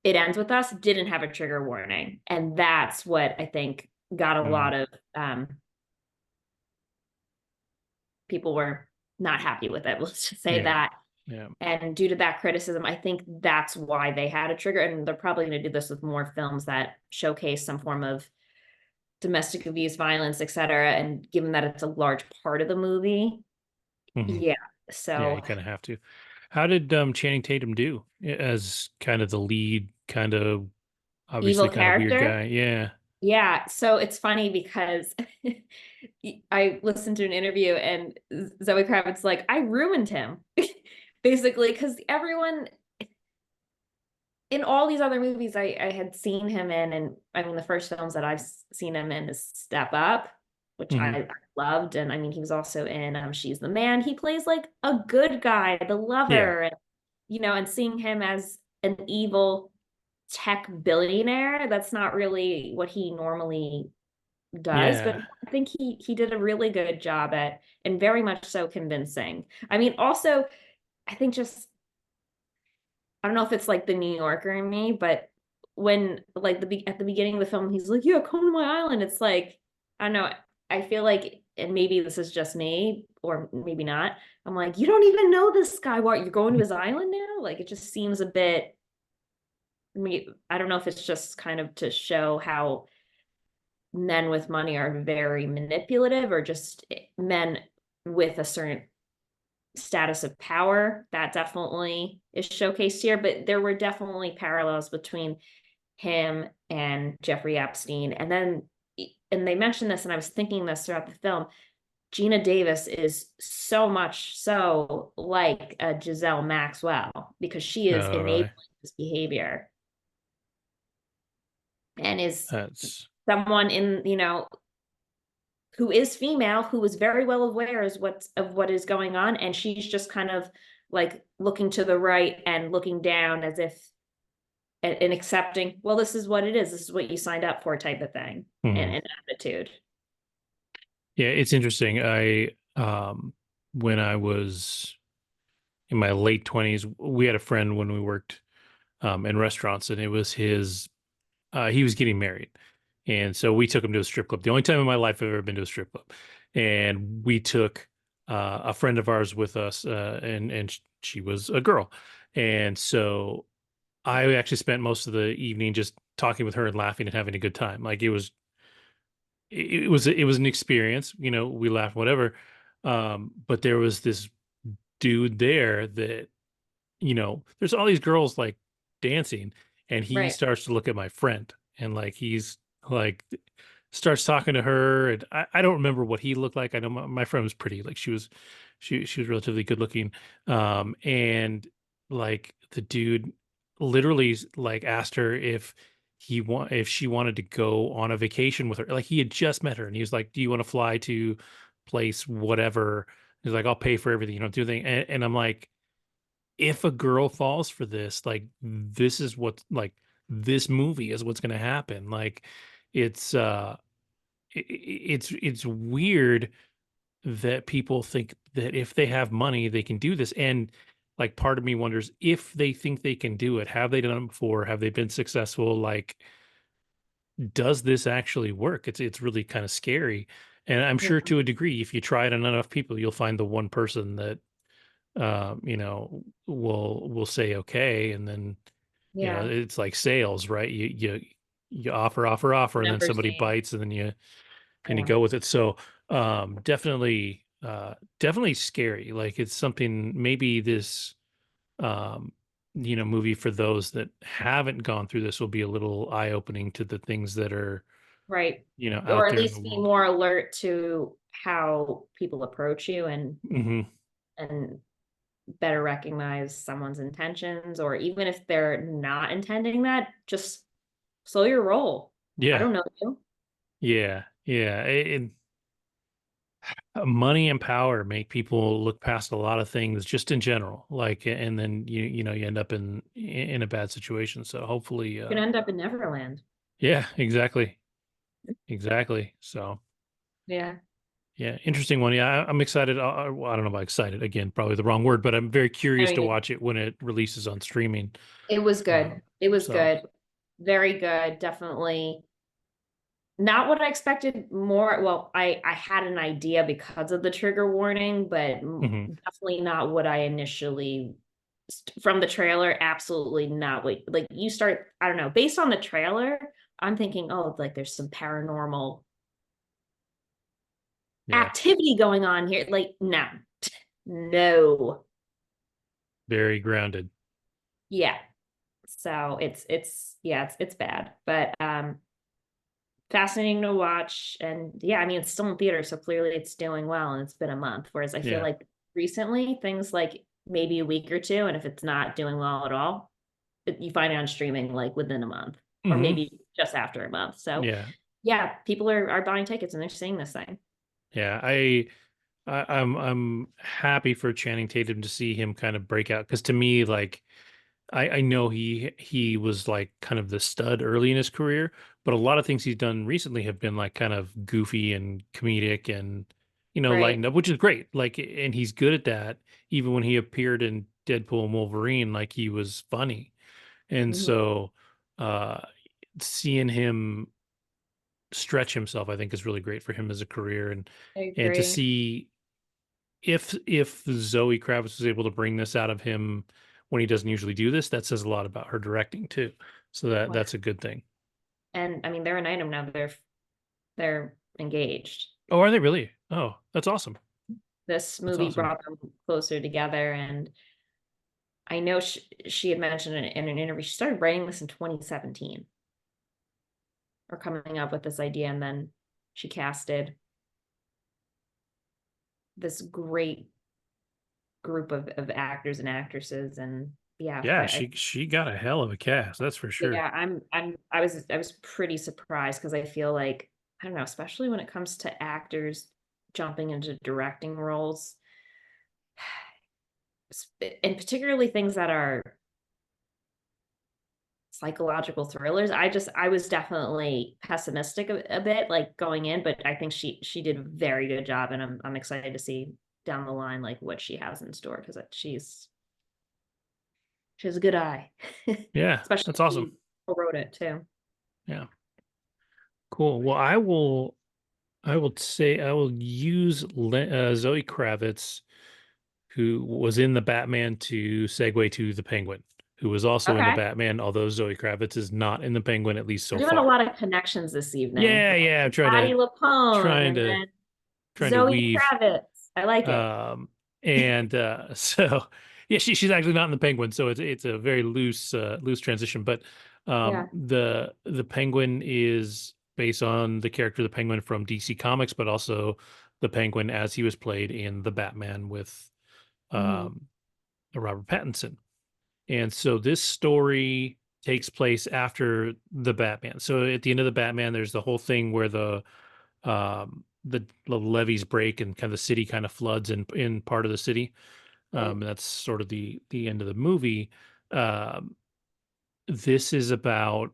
It ends with us didn't have a trigger warning, and that's what I think got a mm, lot of people were not happy with it. Let's just say yeah, that. yeah. And due to that criticism, I think that's why they had a trigger. And they're probably going to do this with more films that showcase some form of domestic abuse, violence, etc. And given that it's a large part of the movie, Hmm. yeah. Yeah, So you kind of have to. How did Channing Tatum do as kind of the lead, kind of evil obviously kind of weird character. guy? Yeah. Yeah. So it's funny because I listened to an interview and Zoe Kravitz like, I ruined him. Basically, because everyone in all these other movies I had seen him in, and I mean the first films that I've seen him in is Step Up, which Hmm. I loved, and I mean he was also in She's the Man. He plays like a good guy, the Yeah. lover, and and seeing him as an evil tech billionaire, that's not really what he normally does, but Yeah. I think he did a really good job at, and very much so convincing. I mean, also, I think just I don't know if it's like the New Yorker in me, but when like at the beginning of the film, he's like, "Yeah, come to my island." It's like I don't know. I feel like, and maybe this is just me, or maybe not. I'm like, you don't even know this guy. What, you're going to his island now? Like, it just seems a bit. Me, I don't know if it's just kind of to show how men with money are very manipulative, or just men with a certain status of power that definitely is showcased here, but there were definitely parallels between him and Jeffrey Epstein. And they mentioned this, and I was thinking this throughout the film. Gina Davis is so much so like a Giselle Maxwell because she is Oh, enabling really? this behavior and is That's someone in, who is female, who is very well aware of what is going on, and she's just kind of like looking to the right and looking down as if and accepting, well, this is what it is, this is what you signed up for, type of thing, and mhm. an attitude. Yeah, it's interesting. I when I was in my late 20s, we had a friend when we worked in restaurants, and it was his he was getting married. And so we took him to a strip club. The only time in my life I've ever been to a strip club. And we took a friend of ours with us, and she was a girl. And so I actually spent most of the evening just talking with her and laughing and having a good time. Like it was an experience, we laughed, whatever. But there was this dude there that, there's all these girls like dancing, and he Right. starts to look at my friend, and like he's like starts talking to her, and I don't remember what he looked like. I know my friend was pretty, like she was relatively good looking. And like the dude literally like asked her if she wanted to go on a vacation with her. Like he had just met her, and he was like, "Do you want to fly to place whatever?" He's like, "I'll pay for everything, do the thing." And I'm like, if a girl falls for this, like this is what like this movie is what's going to happen. Like it's it's weird that people think that if they have money they can do this. And like part of me wonders, if they think they can do it, have they done it before? Have they been successful? Like, does this actually work? It's really kind of scary. And I'm Yeah. sure to a degree, if you try it on enough people, you'll find the one person that will say okay, and then Yeah. it's like sales, right? You offer, and then Never somebody seen. bites, and then you Yeah. go with it. So definitely scary. Like it's something, maybe this um movie for those that haven't gone through this will be a little eye-opening to the things that are, Right. Or out at there in the least be world. more alert to how people approach you Hmm. and better recognize someone's intentions, or even if they're not intending that, just slow your roll. I Yeah. don't know you. Yeah. Money and power make people look past a lot of things just in general, like, and then you end up in a bad situation. So hopefully, You can end up in Neverland. yeah, exactly. So Yeah. yeah, interesting one. Yeah, I'm excited. Well, I don't know about excited, again, probably the wrong word, but I'm very I curious to mean, watch it when it releases on streaming. it was good. It was So good. Very good. Definitely not what I expected more. Well, I had an idea because of the trigger warning, but mhm. definitely not what I initially from the trailer. Absolutely not what, like, you start, I don't know, based on the trailer, I'm thinking, oh, like there's some paranormal Yeah, activity going on here. Like, no. No. very grounded. Yeah. So it's yeah, it's bad. But fascinating to watch. And yeah, I mean, it's still in theater, so clearly it's doing well, and it's been a month. Whereas I feel Yeah. like recently things like maybe a week or two, and if it's not doing well at all, you find it on streaming like within a month, or Hmm. maybe just after a month. So Yeah. yeah, people are buying tickets and they're seeing this thing. Yeah. I'm happy for Channing Tatum to see him kind of break out, because to me, like, I know he was like kind of the stud early in his career, but a lot of things he's done recently have been like kind of goofy and comedic and, Right. lightened up, which is great. Like, and he's good at that. Even when he appeared in Deadpool and Wolverine, like, he was funny. And Mhm. so uh seeing him stretch himself, I think, is really great for him as a career. I And to agree. see if Zoe Kravitz was able to bring this out of him when he doesn't usually do this, that says a lot about her directing too. So that's a good thing. And I mean, they're an item now. They're engaged. Oh, are they really? Oh, that's awesome. This That's movie awesome. brought them closer together, and I know she had mentioned in an interview she started writing this in 2017, or coming up with this idea, and then she casted this great group of actors and actresses. And yeah, Yeah, she got a hell of a cast, that's for sure. yeah, I was pretty surprised, because I feel like, I don't know, especially when it comes to actors jumping into directing roles, and particularly things that are psychological thrillers. I was definitely pessimistic a bit, like, going in, but I think she did a very good job, and I'm excited to see down the line like what she has in store, because she has a good eye. Yeah, Especially that's if awesome. she wrote it too. Yeah, cool. Well, I will use Zoe Kravitz, who was in the Batman, to segue to the Penguin, who was also in the Okay. Batman, although Zoe Kravitz is not in the Penguin, at least We're so doing a far. lot of connections this evening. Yeah, We're yeah. I'm like Patty Lupone trying and to then trying to Zoe weave. Kravitz. I like it. Um, and so yeah, she's actually not in the Penguin, so it's a very loose transition. But Yeah. the Penguin is based on the character of the Penguin from DC Comics, but also the Penguin as he was played in the Batman with Mhm. um, Robert Pattinson. And so this story takes place after the Batman. So at the end of the Batman, there's the whole thing where the levees break and kind of the city kind of floods in part of the city. Right. And that's sort of the end of the movie. Um, this is about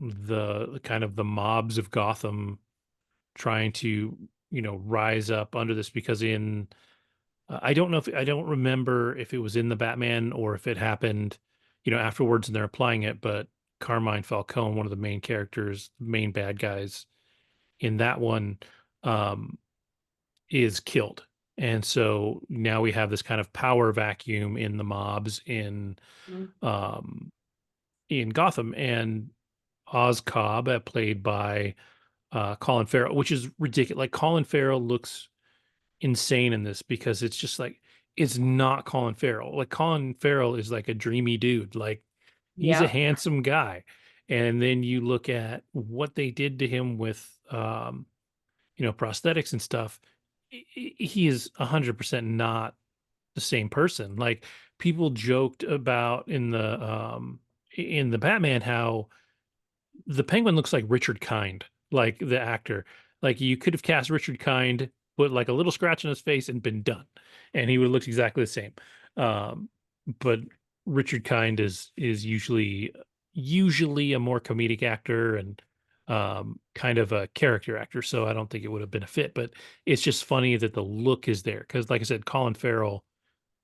the kind of the mobs of Gotham trying to, rise up under this, because I don't know if I don't remember if it was in the Batman or if it happened, afterwards and they're applying it, but Carmine Falcone, one of the main characters, main bad guys in that one, um, is killed. And so now we have this kind of power vacuum in the mobs in Mhm. um in Gotham, and Oz Cobb, played by Colin Farrell, which is ridiculous. Like Colin Farrell looks insane in this because it's just like it's not Colin Farrell. Like Colin Farrell is like a dreamy dude. Like he's a Yep. handsome guy. And then you look at what they did to him with prosthetics and stuff. He is 100% not the same person. Like people joked about in the Batman how the Penguin looks like Richard Kind, like the actor. Like you could have cast Richard Kind, put like a little scratch on his face and been done, and he would look exactly the same. But Richard Kind is usually a more comedic actor and kind of a character actor, so I don't think it would have been a fit. But it's just funny that the look is there because, like I said, Colin Farrell,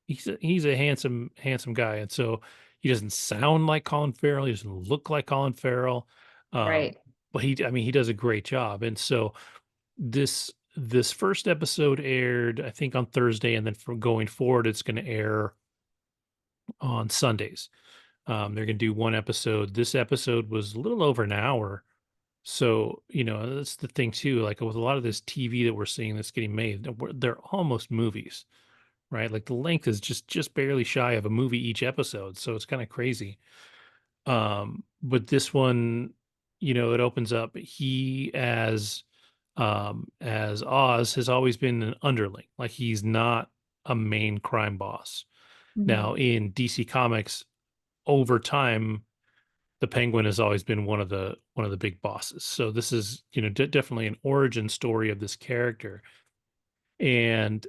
he's a handsome guy, and so he doesn't sound like Colin Farrell. He doesn't look like Colin Farrell, um, Right. but I mean, he does a great job. And so this first episode aired, I think, on Thursday, and then from going forward, it's going to air on Sundays. They're going to do one episode. This episode was a little over an hour. So, that's the thing too. Like with a lot of this TV that we're seeing that's getting made, they're almost movies, right? Like the length is just barely shy of a movie each episode, so it's kind of crazy. But this one, it opens up as Oz has always been an underling, like he's not a main crime boss. Mhm. Now in DC Comics, over time, the Penguin has always been one of the big bosses. So this is, definitely an origin story of this character, and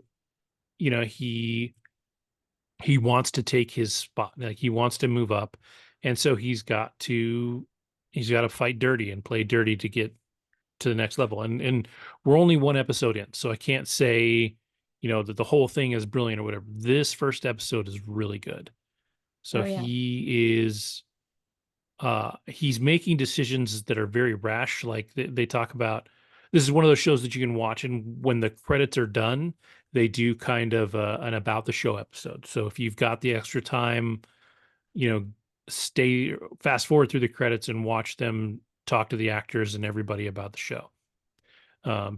he wants to take his spot. Like he wants to move up. And so he's got to fight dirty and play dirty to get to the next level. And we're only one episode in, so I can't say, that the whole thing is brilliant or whatever. This first episode is really good. So Oh yeah. he's making decisions that are very rash. Like they talk about, this is one of those shows that you can watch, and when the credits are done, they do kind of an about the show episode. So if you've got the extra time, you know stay fast forward through the credits and watch them talk to the actors and everybody about the show,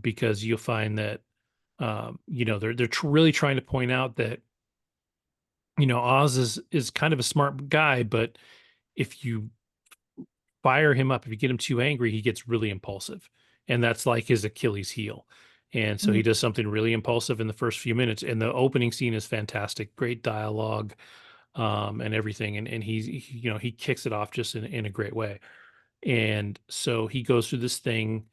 because you'll find that they're really trying to point out that Oz is kind of a smart guy, but if you fire him up, if you get him too angry, he gets really impulsive. And that's like his Achilles heel. And so he Mhm. does something really impulsive in the first few minutes. And the opening scene is fantastic, great dialogue, and everything. And he kicks it off just in a great way. And so he goes through this thing,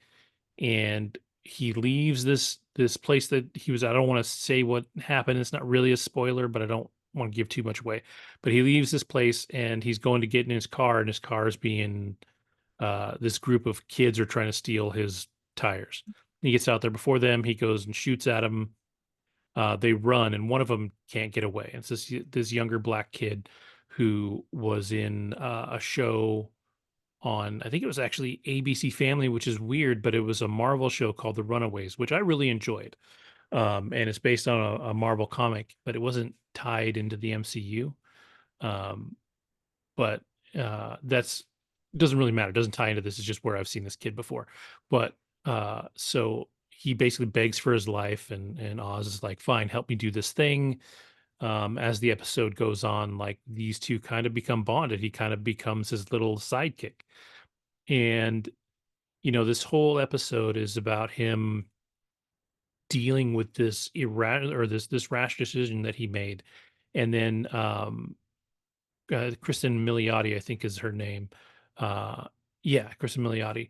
and he leaves this place that he was. I don't want to say what happened. It's not really a spoiler, but I don't want to give too much away. But he leaves this place and he's going to get in his car, and his car is being this group of kids are trying to steal his tires. He gets out there before them. He goes and shoots at them. They run, and one of them can't get away. It's this younger black kid who was in a show on, I think it was actually ABC Family, which is weird, but it was a Marvel show called The Runaways, which I really enjoyed. And it's based on a Marvel comic, but it wasn't tied into the MCU. Um, but that's doesn't really matter. It doesn't tie into this. It's just where I've seen this kid before. But so he basically begs for his life, and Oz is like, "Fine, help me do this thing." As the episode goes on, like these two kind of become bonded. He kind of becomes his little sidekick, and this whole episode is about him dealing with this irrational or this rash decision that he made, and then Kristen Milioti, I think is her name. Yeah, Kristen Milioti.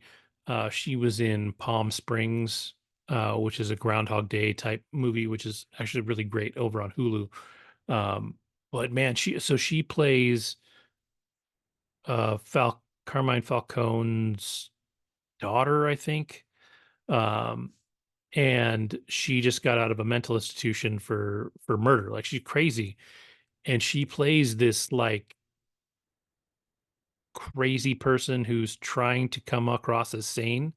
She was in Palm Springs, which is a Groundhog Day type movie, which is actually really great over on Hulu. Um, but man, she plays Carmine Falcone's daughter, I think. Um, and she just got out of a mental institution for murder. Like she's crazy, and she plays this like crazy person who's trying to come across as sane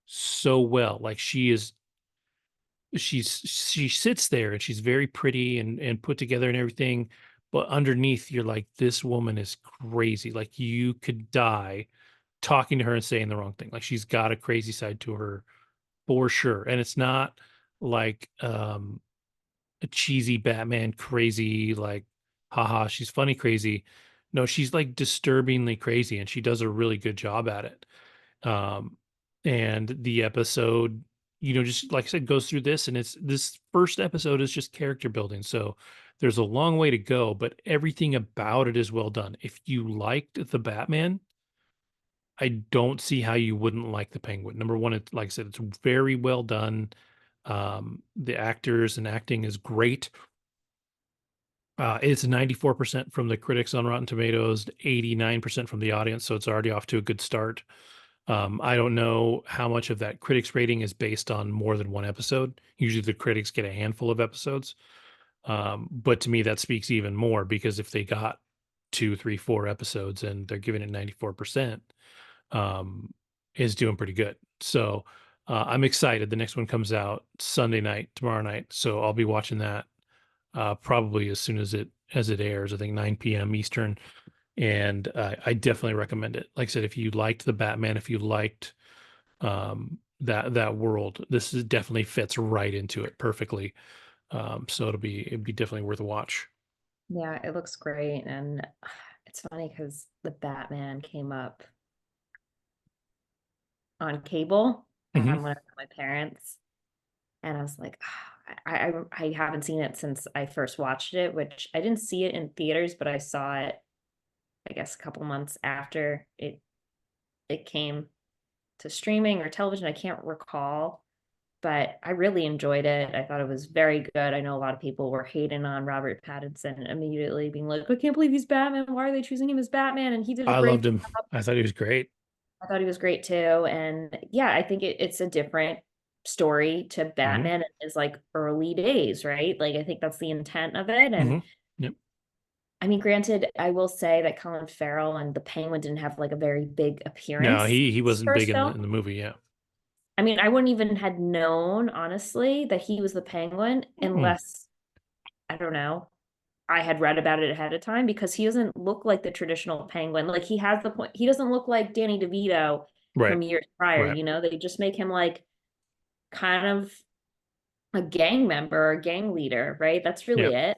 so well. Like she sits there and she's very pretty and put together and everything, but underneath you're like, this woman is crazy. Like you could die talking to her and saying the wrong thing. Like she's got a crazy side to her for sure. And it's not like a cheesy Batman crazy, like, haha, she's funny crazy. No, she's like disturbingly crazy, and she does a really good job at it. Um, and the episode, just like I said, goes through this, and it's this first episode is just character building. So there's a long way to go, but everything about it is well done. If you liked the Batman, I don't see how you wouldn't like the Penguin. Number one, it, like I said, it's very well done. The actors and acting is great. It's 94% from the critics on Rotten Tomatoes, 89% from the audience, so it's already off to a good start. I don't know how much of that critics rating is based on more than one episode. Usually the critics get a handful of episodes. But to me, that speaks even more because if they got two, three, four episodes and they're giving it 94%, is doing pretty good. So I'm excited. The next one comes out Sunday night, tomorrow night. So I'll be watching that probably as soon as it airs. I think 9 p.m. Eastern, and I definitely recommend it. Like I said, if you liked the Batman, if you liked that world, this is definitely fits right into it perfectly. So it'd be definitely worth a watch. Yeah, it looks great. And it's funny because the Batman came up on cable Hmm. when I was with my parents. And I was like, I haven't seen it since I first watched it, which I didn't see it in theaters, but I saw it, I guess, a couple months after it came to streaming or television. I can't recall, but I really enjoyed it. I thought it was very good. I know a lot of people were hating on Robert Pattinson immediately, being like, I can't believe he's Batman. Why are they choosing him as Batman? And he did a I great loved him. job. I thought he was great. I thought he was great too. And yeah, I think it's a different story to Hmm. Batman in his like early days, right? Like I think that's the intent of it. And Hmm. Yep. I mean, granted, I will say that Colin Farrell and the Penguin didn't have like a very big No, appearance he this wasn't big first in film. the movie. Yeah. I mean, I wouldn't even had known, honestly, that he was the Penguin Mm. unless, I don't know, I had read about it ahead of time because he doesn't look like the traditional Penguin. Like he has the point, he doesn't look like Danny DeVito Right. from years prior, Right. they just make him like kind of a gang member or a gang leader, right? That's really Yep. it.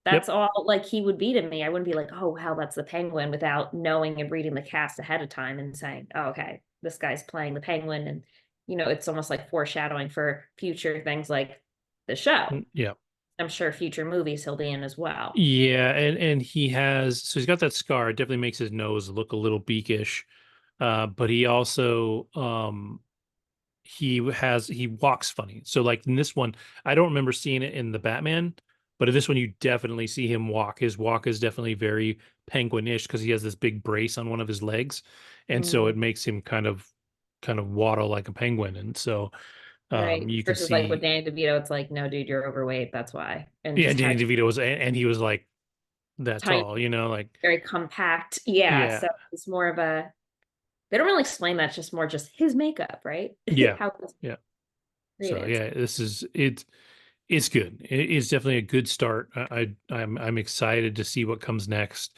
That's Yep. all like he would be to me. I wouldn't be like, oh, wow, that's the Penguin without knowing and reading the cast ahead of time and saying, oh, okay, this guy's playing the Penguin. And, it's almost like foreshadowing for future things like the show. Yeah. I'm sure future movies he'll be in as well. Yeah, and he's got that scar. It definitely makes his nose look a little beakish. But he also he walks funny. So like in this one, I don't remember seeing it in the Batman, but in this one you definitely see him walk. His walk is definitely very penguinish because he has this big brace on one of his legs, and so Mm, it makes him kind of waddle like a penguin. And so right. you can Versus like with see, Danny DeVito, it's like, no, dude, you're overweight. That's why. And yeah, just how Danny DeVito was, and he was like that tiny, tall, like, very compact. Yeah. yeah, So it's more of a, they don't really explain that. It's just more just his makeup, right? yeah, How it's yeah. So created. yeah, it's good. It's definitely a good start. I'm excited to see what comes next.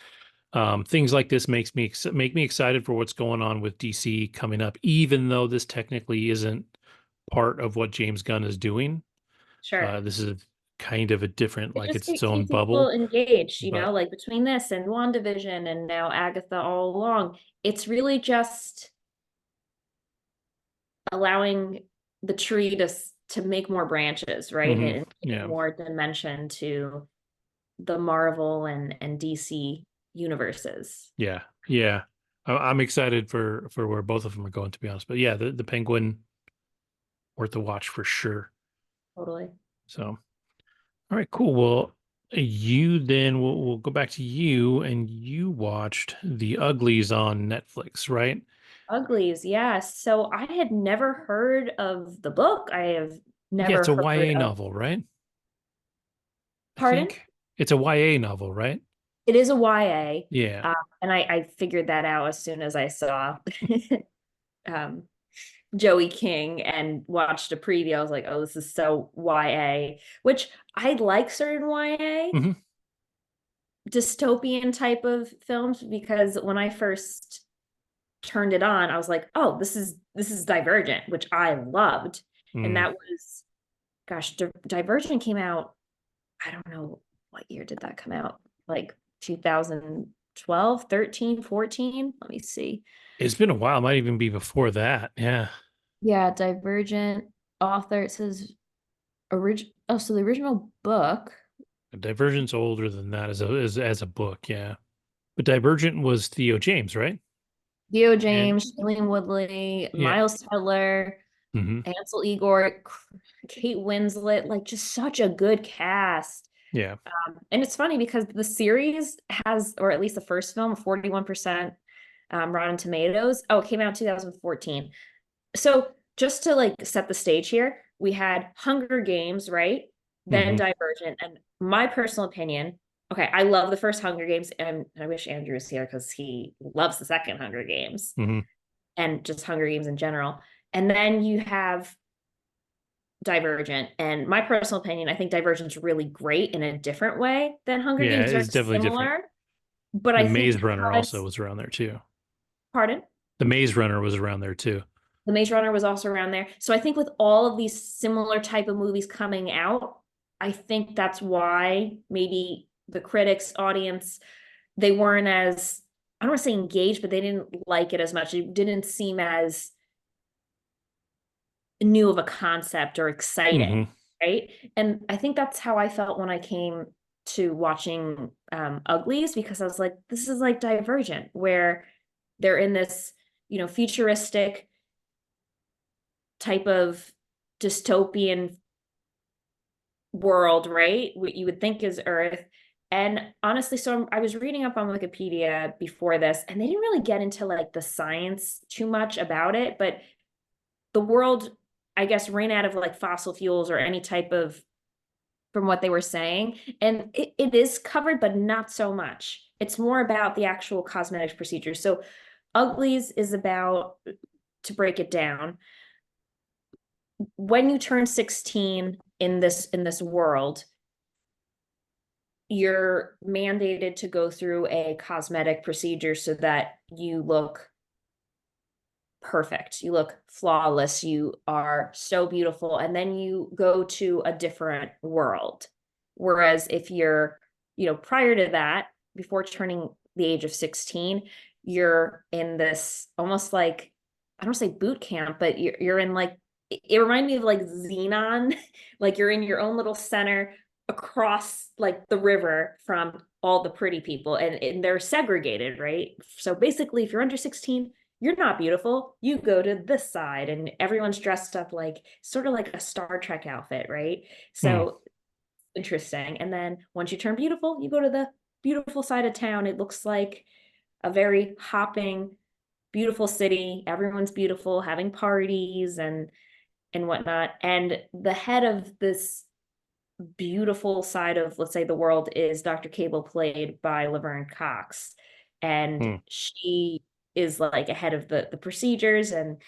Things like this make me excited for what's going on with DC coming up, even though this technically isn't part of what James Gunn is doing. Sure. This is kind of a different, It like just it's its own keeps people bubble. engaged, But like between this and Wandavision and now Agatha All Along. It's really just allowing the tree to make more branches, right? mhm, And give yeah, more dimension to the Marvel and DC universes. yeah, yeah. I'm excited for where both of them are going, to be honest. But yeah, the Penguin worth the watch for sure. Totally. So. All right, cool. Well, you then we'll go back to you, and you watched The Uglies on Netflix, right? Uglies, yes. So I had never heard of the book. I have Yeah, it's a never heard YA of, novel, right? I pardon? think it's a YA novel, right? It is a YA. Yeah. And I figured that out as soon as I saw um, Joey King and watched a preview. I was like, oh, this is so YA, which I like certain YA, Hmm. dystopian type of films, because when I first turned it on, I was like, oh, this is Divergent, which I loved. And Mm. that was, gosh, Divergent came out, I don't know, what year did that come out? Like 2012, 13, 14. Let me see. It's been a while. It might even be before that. Yeah. Yeah, Divergent author, it says so the original book. Divergent's older than that as a book. Yeah. But Divergent was Theo James, right? Theo And James, Shailene Woodley, yeah. Miles Teller, Hmm. Ansel Igor, Kate Winslet, like just such a good cast. Yeah. And it's funny because the series has, or at least the first film, 41% Rotten Tomatoes. Oh, it came out in 2014. So just to like set the stage here, we had Hunger Games, right? Then Hmm. Divergent. And my personal opinion, okay, I love the first Hunger Games, and I wish Andrew was here because he loves the second Hunger Games Hmm. and just Hunger Games in general. And then you have Divergent. And my personal opinion, I think Divergent's really great in a different way than Hunger Yeah, Games. Very it's definitely different. similar. But The I think Maze Runner also because, was around there too. pardon? The Maze Runner was around there too. The Maze Runner was also around there. So I think with all of these similar type of movies coming out, I think that's why maybe the critics, audience, they weren't as, I don't want to say engaged, but they didn't like it as much. It didn't seem as new of a concept or exciting, Hmm. right? And I think that's how I felt when I came to watching Uglies, because I was like, this is like Divergent, where they're in this, futuristic type of dystopian world, right? What you would think is Earth. And honestly, so I was reading up on Wikipedia before this, and they didn't really get into like the science too much about it, but the world, I guess, ran out of like fossil fuels or any type of, from what they were saying. And it is covered, but not so much. It's more about the actual cosmetic procedures. So Uglies is about, to break it down, when you turn 16 in this world, you're mandated to go through a cosmetic procedure so that you look perfect, you look flawless, you are so beautiful, and then you go to a different world. Whereas if you're, prior to that, before turning the age of 16, you're in this almost like, I don't say boot camp, but you're in like, it reminded me of like Xenon, like you're in your own little center across like the river from all the pretty people, and they're segregated, right? So basically, if you're under 16, you're not beautiful. You go to this side, and everyone's dressed up like sort of like a Star Trek outfit, right? Hmm. So interesting. And then once you turn beautiful, you go to the beautiful side of town. It looks like a very hopping, beautiful city. Everyone's beautiful, having parties and whatnot. And the head of this beautiful side of, let's say, the world is Dr. Cable, played by Laverne Cox. And Hmm. she is like ahead of the procedures and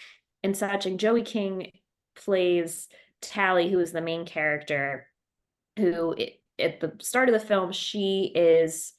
such. And Joey King plays Tally, who is the main character, who at the start of the film, she is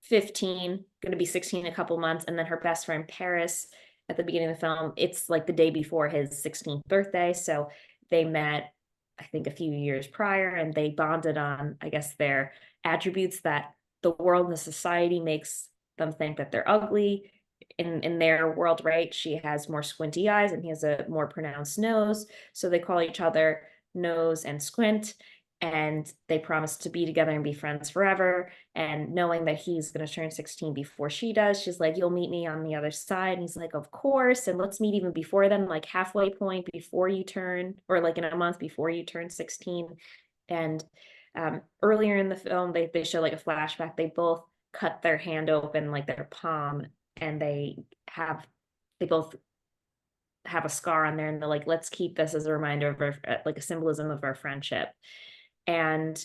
15, going to be 16 in a couple months. And then her best friend Paris, at the beginning of the film, it's like the day before his 16th birthday. So they met, I think, a few years prior, and they bonded on, I guess, their attributes that the world and the society makes them think that they're ugly. In their world, right? She has more squinty eyes and he has a more pronounced nose. So they call each other Nose and Squint. And they promise to be together and be friends forever. And knowing that he's going to turn 16 before she does, she's like, you'll meet me on the other side. And he's like, of course. And let's meet even before then, like halfway point before you turn, or like in a month before you turn 16. And earlier in the film, they show like a flashback. They both cut their hand open, like their palm, and they both have a scar on there. And they're like, let's keep this as a reminder of our, like a symbolism of our friendship. And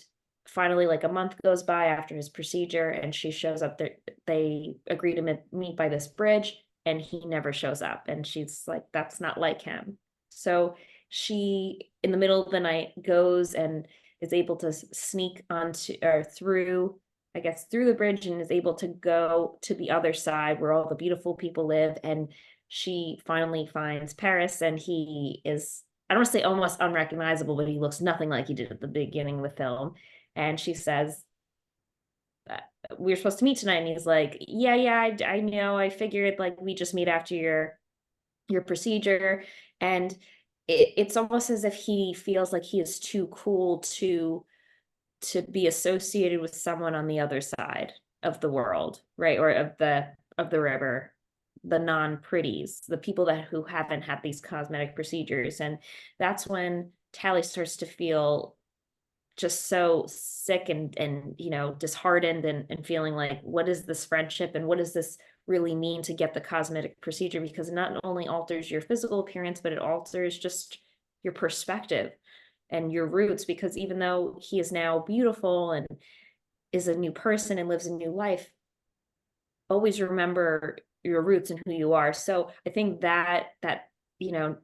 finally, like a month goes by after his procedure, and she shows up there. They agree to meet by this bridge, and he never shows up. And she's like, that's not like him. So she, in the middle of the night, goes and is able to sneak onto or through, I guess, through the bridge and is able to go to the other side where all the beautiful people live. And she finally finds Paris, and he is, I don't want to say almost unrecognizable, but he looks nothing like he did at the beginning of the film. And she says, we're supposed to meet tonight. And he's like, I know. I figured like we just meet after your procedure. And it's almost as if he feels like he is too cool to be associated with someone on the other side of the world, right? Or of the river, the non-pretties, the people who haven't had these cosmetic procedures. And that's when Tally starts to feel just so sick and disheartened and feeling like, what is this friendship and what does this really mean to get the cosmetic procedure? Because it not only alters your physical appearance, but it alters just your perspective and your roots. Because even though he is now beautiful and is a new person and lives a new life, always remember your roots and who you are. So I think that you know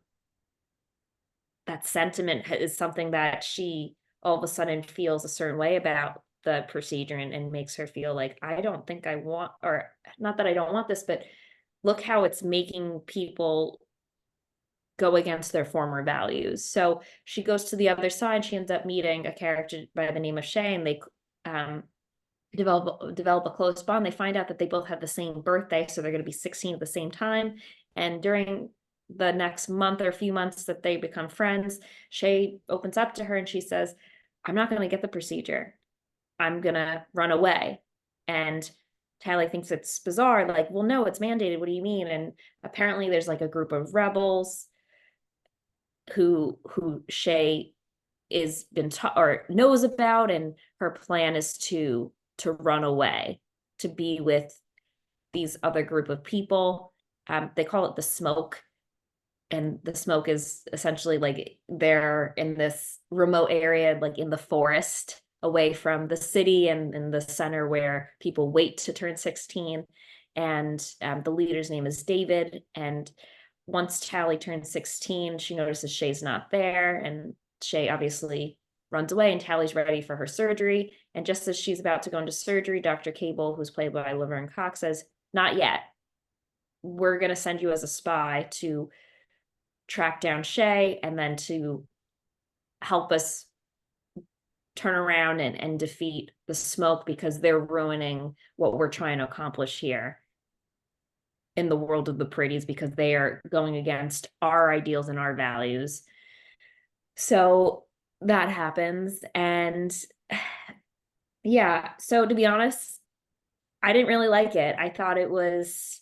that sentiment is something that she all of a sudden feels a certain way about the procedure, and makes her feel like, I don't think I want, or not that I don't want this, but look how it's making people go against their former values. So she goes to the other side. She ends up meeting a character by the name of Shay, and they develop a close bond. They find out that they both have the same birthday, so they're going to be 16 at the same time. And during the next month or few months that they become friends, Shay opens up to her and she says, I'm not going to get the procedure. I'm going to run away. And Tally thinks it's bizarre, like, well, no, it's mandated. What do you mean? And apparently there's like a group of rebels who Shay is been taught or knows about, and her plan is to run away, to be with these other group of people. They call it the smoke, and the smoke is essentially like they're in this remote area, like in the forest, away from the city and in the center where people wait to turn 16. And the leader's name is David. And once Tally turns 16, she notices Shay's not there, and Shay obviously runs away, and Tally's ready for her surgery. And just as she's about to go into surgery, Dr. Cable, who's played by Laverne Cox, says, not yet. We're going to send you as a spy to track down Shay, and then to help us turn around and defeat the smoke, because they're ruining what we're trying to accomplish here in the world of the pretties, because they are going against our ideals and our values. So that happens. And yeah, so to be honest, I didn't really like it. I thought it was,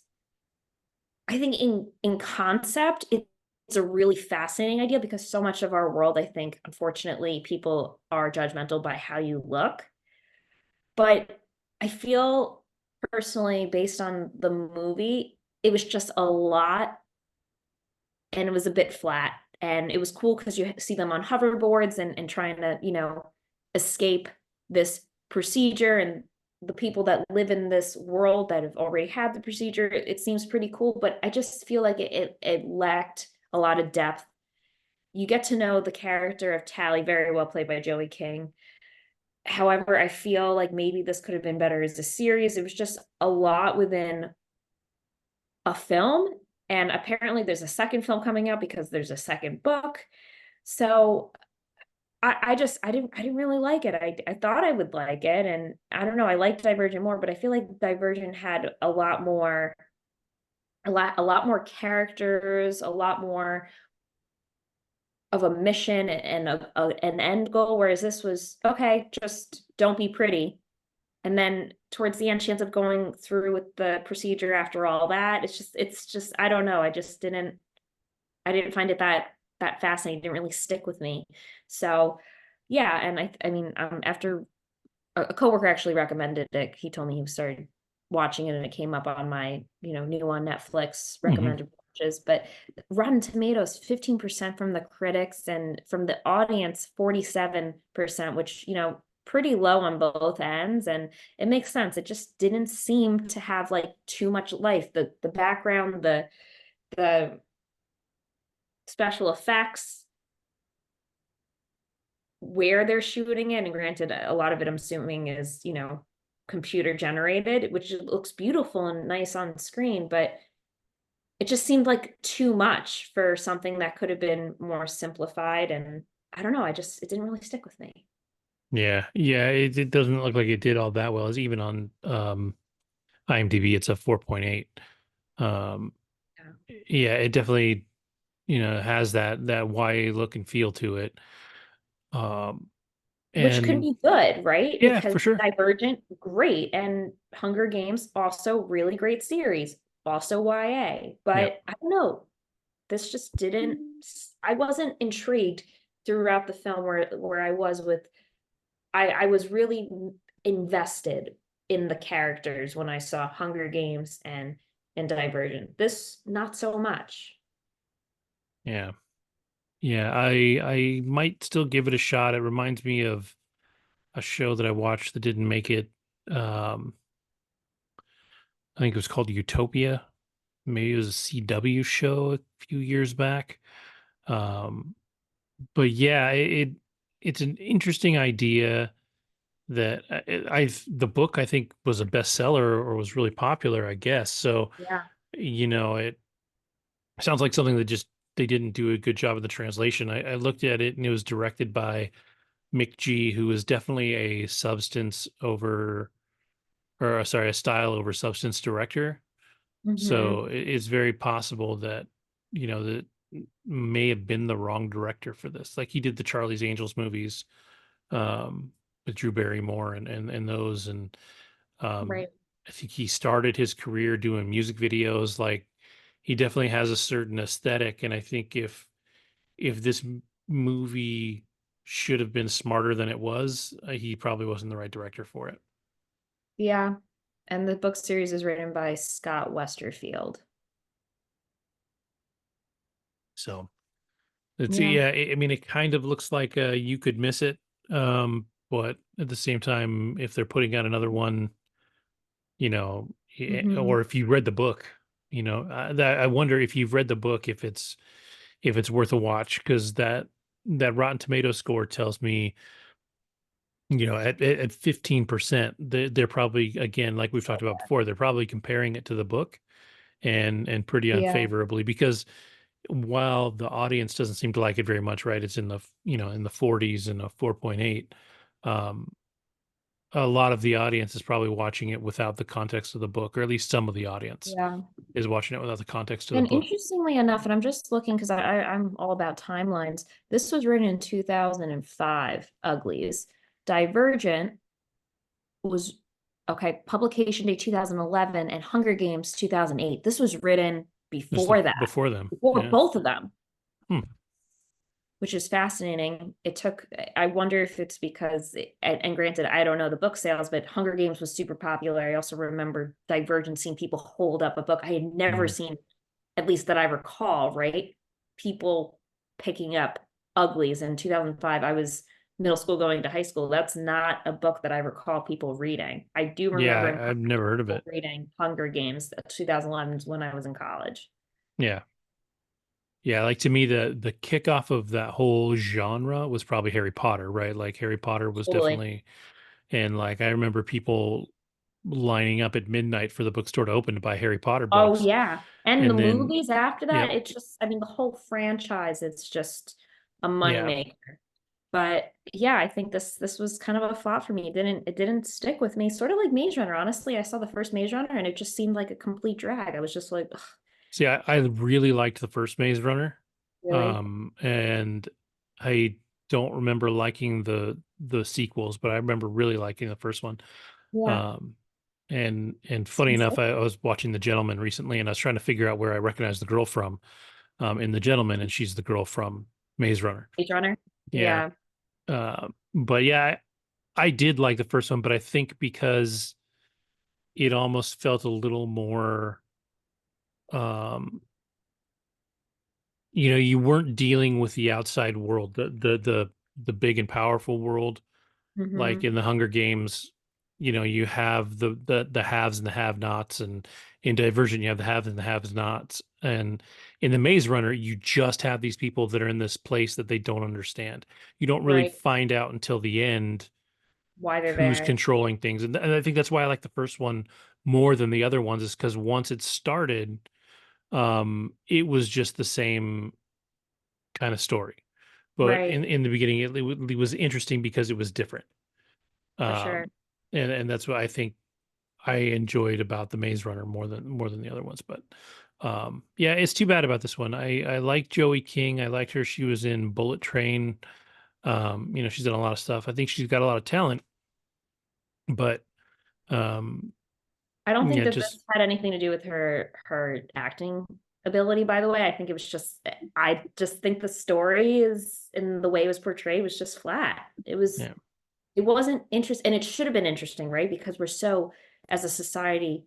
I think in concept, it's a really fascinating idea, because so much of our world, I think, unfortunately, people are judgmental by how you look. But I feel personally, based on the movie, it was just a lot, and it was a bit flat. And it was cool because you see them on hoverboards and trying to, escape this procedure, and the people that live in this world that have already had the procedure. It seems pretty cool, but I just feel like it lacked a lot of depth. You get to know the character of Tally, very well played by Joey King. However, I feel like maybe this could have been better as a series. It was just a lot within a film. And apparently there's a second film coming out because there's a second book. So I didn't really like it. I thought I would like it. And I don't know, I liked Divergent more, but I feel like Divergent had a lot more characters, a lot more of a mission and an end goal, whereas this was, okay, just don't be pretty. And then towards the end, she ends up going through with the procedure after all that. It's just, I don't know. I didn't find it that fascinating. It didn't really stick with me. So yeah. And I mean, after a coworker actually recommended it, he told me he started watching it, and it came up on my, new on Netflix recommended watches. But Rotten Tomatoes, 15% from the critics, and from the audience, 47%, which, pretty low on both ends. And it makes sense. It just didn't seem to have like too much life. The background, the special effects, where they're shooting it, and granted, a lot of it I'm assuming is, computer generated, which looks beautiful and nice on screen, but it just seemed like too much for something that could have been more simplified. And I don't know, it didn't really stick with me. Yeah, yeah, it doesn't look like it did all that well. It's even on IMDb, it's a 4.8. Um, Yeah. yeah, it definitely, has that YA look and feel to it. Um, Which could and be good, right? yeah, for Because sure. Divergent, great. And Hunger Games, also really great series, also YA. Yeah. But I don't know, this just didn't, I wasn't intrigued throughout the film where I was with, I was really invested in the characters when I saw Hunger Games and Divergent. This, not so much. Yeah. Yeah, I might still give it a shot. It reminds me of a show that I watched that didn't make it. Um, I think it was called Utopia. Maybe it was a CW show a few years back. Um, but yeah, it's an interesting idea that I've the book I think was a bestseller or was really popular, I guess. So, Yeah. it sounds like something that just they didn't do a good job of the translation. I looked at it and it was directed by Mick G, who is definitely a substance over, or sorry, a style over substance director. Hmm. So it's very possible that, that may have been the wrong director for this. Like he did the Charlie's Angels movies, um, with Drew Barrymore and those. And um, Right. I think he started his career doing music videos. Like he definitely has a certain aesthetic. And I think if this movie should have been smarter than it was, he probably wasn't the right director for it. Yeah. And the book series is written by Scott Westerfield. So it's Yeah. yeah. I mean, it kind of looks like you could miss it, but at the same time, if they're putting out another one, Hmm. or if you read the book, that I wonder if you've read the book, if it's worth a watch because that Rotten Tomato score tells me, at 15%, they're probably, again, like we've talked about before, they're probably comparing it to the book and pretty Yeah. unfavorably because while the audience doesn't seem to like it very much, right? It's in the, in the 40s and a 4.8. Um, a lot of the audience is probably watching it without the context of the book, or at least some of the audience Yeah. is watching it without the context of the And book. interestingly enough, and I'm just looking because I'm all about timelines. This was written in 2005, Uglies. Divergent was, okay, publication date 2011 and Hunger Games 2008. This was written It's the before that, before them. before Yeah. both of them, Hmm. which is fascinating. It took, I wonder if it's because, and granted, I don't know the book sales, but Hunger Games was super popular. I also remember Divergent seeing people hold up a book I had never Mhm. seen, at least that I recall, right? People picking up Uglies in 2005. I was middle school going to high school. That's not a book that I recall people reading. I do Yeah, remember in I've never heard of it. reading Hunger Games 2011 when I was in college. Yeah. Yeah, like to me, the kickoff of that whole genre was probably Harry Potter, right? Like Harry Potter was Totally. definitely, and like I remember people lining up at midnight for the bookstore to open to buy Harry Potter Oh books. yeah. And the And then, movies after that, yep, it just, I mean, the whole franchise, it's just a yeah, moneymaker. But yeah, I think this was kind of a flop for me. It didn't stick with me. Sort of like Maze Runner. Honestly, I saw the first Maze Runner and it just seemed like a complete drag. I was just like, "Ugh, see, I really liked the first Maze Runner, really?" and I don't remember liking the sequels, but I remember really liking the first one. Yeah. Um, and funny Seems enough, like I was watching The Gentleman recently, and I was trying to figure out where I recognize the girl from, in The Gentleman, and she's the girl from Maze Runner. Maze Runner. Yeah, Yeah. but yeah, I did like the first one, but I think because it almost felt a little more, um, you weren't dealing with the outside world, the big and powerful world. Like Hmm. in the Hunger Games, you have the haves and the have-nots, and in Divergent, you have the haves and the have-nots. And in the Maze Runner, you just have these people that are in this place that they don't understand. You don't really Right. find out until the end why they're who's there. controlling things. And I think that's why I like the first one more than the other ones, is because once it started, it was just the same kind of story. But Right, in the beginning, it was interesting because it was different. for sure. Um, and that's what I think I enjoyed about the Maze Runner more than the other ones. But yeah, it's too bad about this one. I like Joey King. I liked her. She was in Bullet Train. She's done a lot of stuff. I think she's got a lot of talent, but um, I don't think yeah, that just this had anything to do with her acting ability, by the way. I think it was just I just think the story is and the way it was portrayed was just flat. yeah. It wasn't interesting, and it should have been interesting, right? Because we're so, as a society,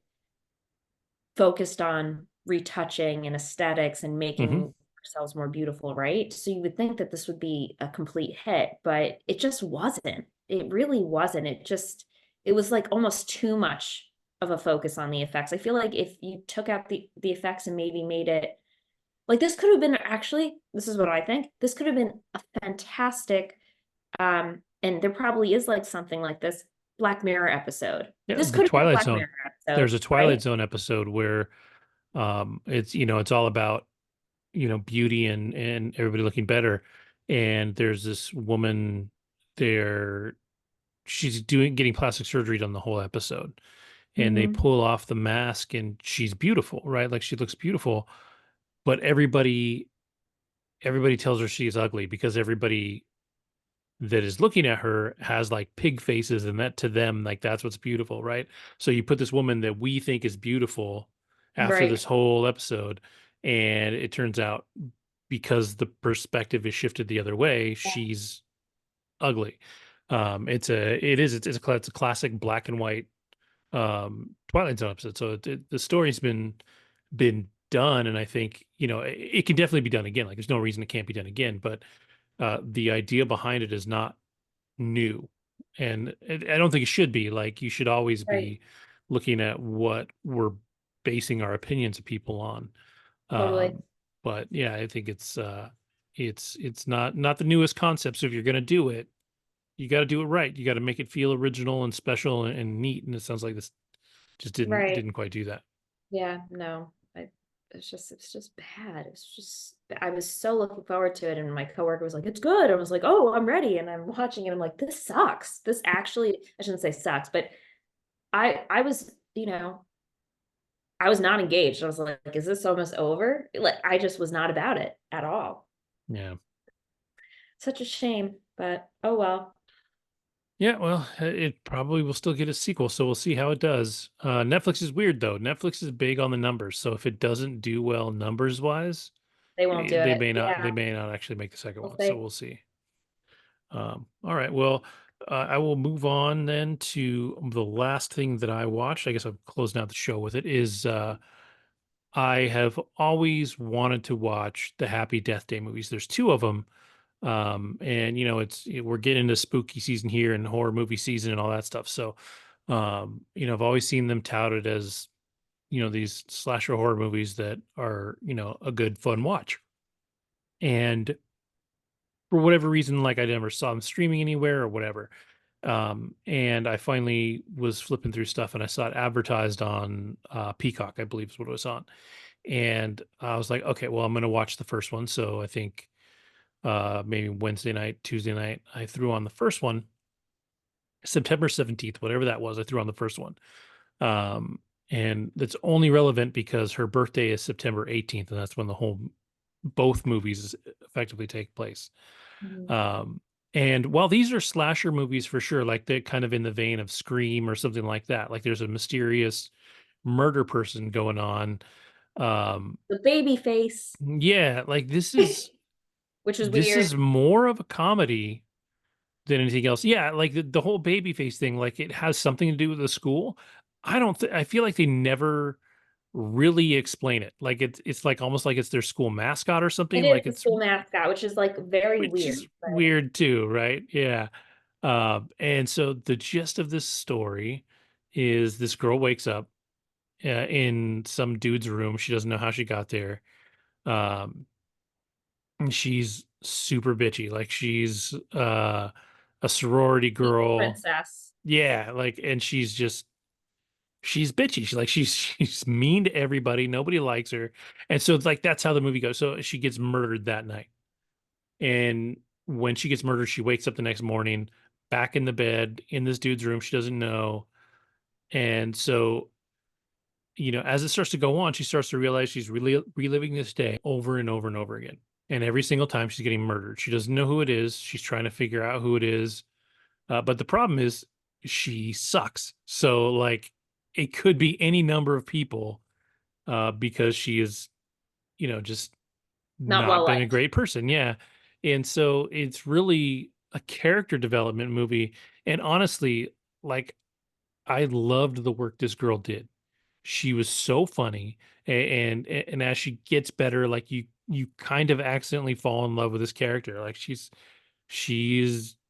focused on retouching and aesthetics and Hmm. making ourselves more beautiful, right? So you would think that this would be a complete hit, but it just wasn't. It really wasn't. It was like almost too much of a focus on the effects. I feel like if you took out the effects and maybe made it like this could have been actually, this is what I think. This could have been a fantastic and there probably is like something like this Black Mirror episode. Yeah, This the could have been a Twilight Black Zone. Mirror episode, There's a Twilight right? Zone episode where it's all about beauty and everybody looking better. And there's this woman there, she's getting plastic surgery done the whole episode, and they Mm-hmm. pull off the mask and she's beautiful, right? Like she looks beautiful, but everybody tells her she's ugly because everybody that is looking at her has like pig faces, and that to them, like, that's what's beautiful, right? So you put this woman that we think is beautiful after Right. this whole episode, and it turns out, because the perspective is shifted the other way, she's ugly. It's a classic black and white Twilight Zone episode. So the story's been done, and I think it can definitely be done again. Like, there's no reason it can't be done again, but the idea behind it is not new, and I don't think it should be. Like, you should always Right. be looking at what we're basing our opinions of people on. Totally. um but yeah, I think it's not the newest concept. So if you're going to do it, you got to do it right. You got to make it feel original and special and neat, and it sounds like this just didn't Right. didn't quite do that. Yeah, no. It's just bad. It's just I was so looking forward to it and my coworker was like, "It's good." I was like, "Oh, I'm ready." And I'm watching it. I'm like, "This sucks." This actually, I shouldn't say sucks, but I was, I was not engaged. I was like, "Is this almost over?" Like I just was not about it at all. Yeah. Such a shame, but oh well. Yeah, well, it probably will still get a sequel, so we'll see how it does. Netflix is weird though. Netflix is big on the numbers, so if it doesn't do well numbers wise, They won't do it. they Yeah, may not actually make the second we'll one. So see. we'll see. All right. Well, I will move on then to the last thing that I watched. I guess I'm closing out the show with it. Is I have always wanted to watch the Happy Death Day movies. There's two of them, and we're getting into spooky season here and horror movie season and all that stuff. So, I've always seen them touted as these slasher horror movies that are a good fun watch. And for whatever reason, like, I never saw them streaming anywhere or whatever. And I finally was flipping through stuff and I saw it advertised on Peacock, I believe is what it was on. And I was like, okay, well, I'm going to watch the first one. So I think maybe Wednesday night, Tuesday night, I threw on the first one, September 17th, whatever that was. I threw on the first one. Um, and that's only relevant because her birthday is September 18th, and that's when both movies effectively take place. Mhm. Um, and while these are slasher movies for sure, like they're kind of in the vein of Scream or something like that, like there's a mysterious murder person going on. Um, The baby face, yeah, like this is which is this weird. is more of a comedy than anything else. Yeah, like the whole baby face thing, like it has something to do with the school. I feel like they never really explain it. Like it's like almost like it's their school mascot or It something. is Like the it's school mascot, which is like very which weird. is But weird too, right? Yeah. And so the gist of this story is this girl wakes up in some dude's room. She doesn't know how she got there. And she's super bitchy. Like, she's a sorority girl. Princess. Yeah, like, and she's bitchy. She's like she's mean to everybody. Nobody likes her. And so it's like that's how the movie goes. So she gets murdered that night. And when she gets murdered, she wakes up the next morning back in the bed in this dude's room. She doesn't know. And so, as it starts to go on, she starts to realize she's really reliving this day over and over and over again. And every single time she's getting murdered. She doesn't know who it is. She's trying to figure out who it is. But the problem is she sucks. So like it could be any number of people because she is, just Not not well been a liked. great person. Yeah. And so it's really a character development movie. And honestly, like I loved the work this girl did. She was so funny. And as she gets better, like you kind of accidentally fall in love with this character. Like she's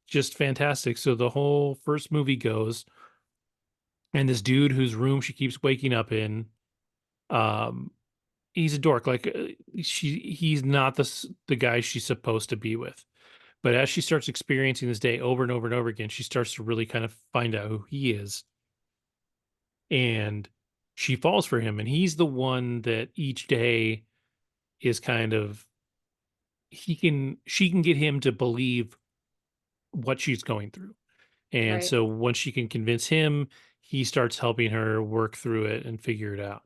just fantastic. So the whole first movie goes, and this dude whose room she keeps waking up in, um, he's a dork. Like he's not the guy she's supposed to be with. But as she starts experiencing this day over and over and over again, she starts to really kind of find out who he is, and she falls for him. And he's the one that each day is kind of she can get him to believe what she's going through. And Right. so once she can convince him, he starts helping her work through it and figure it out.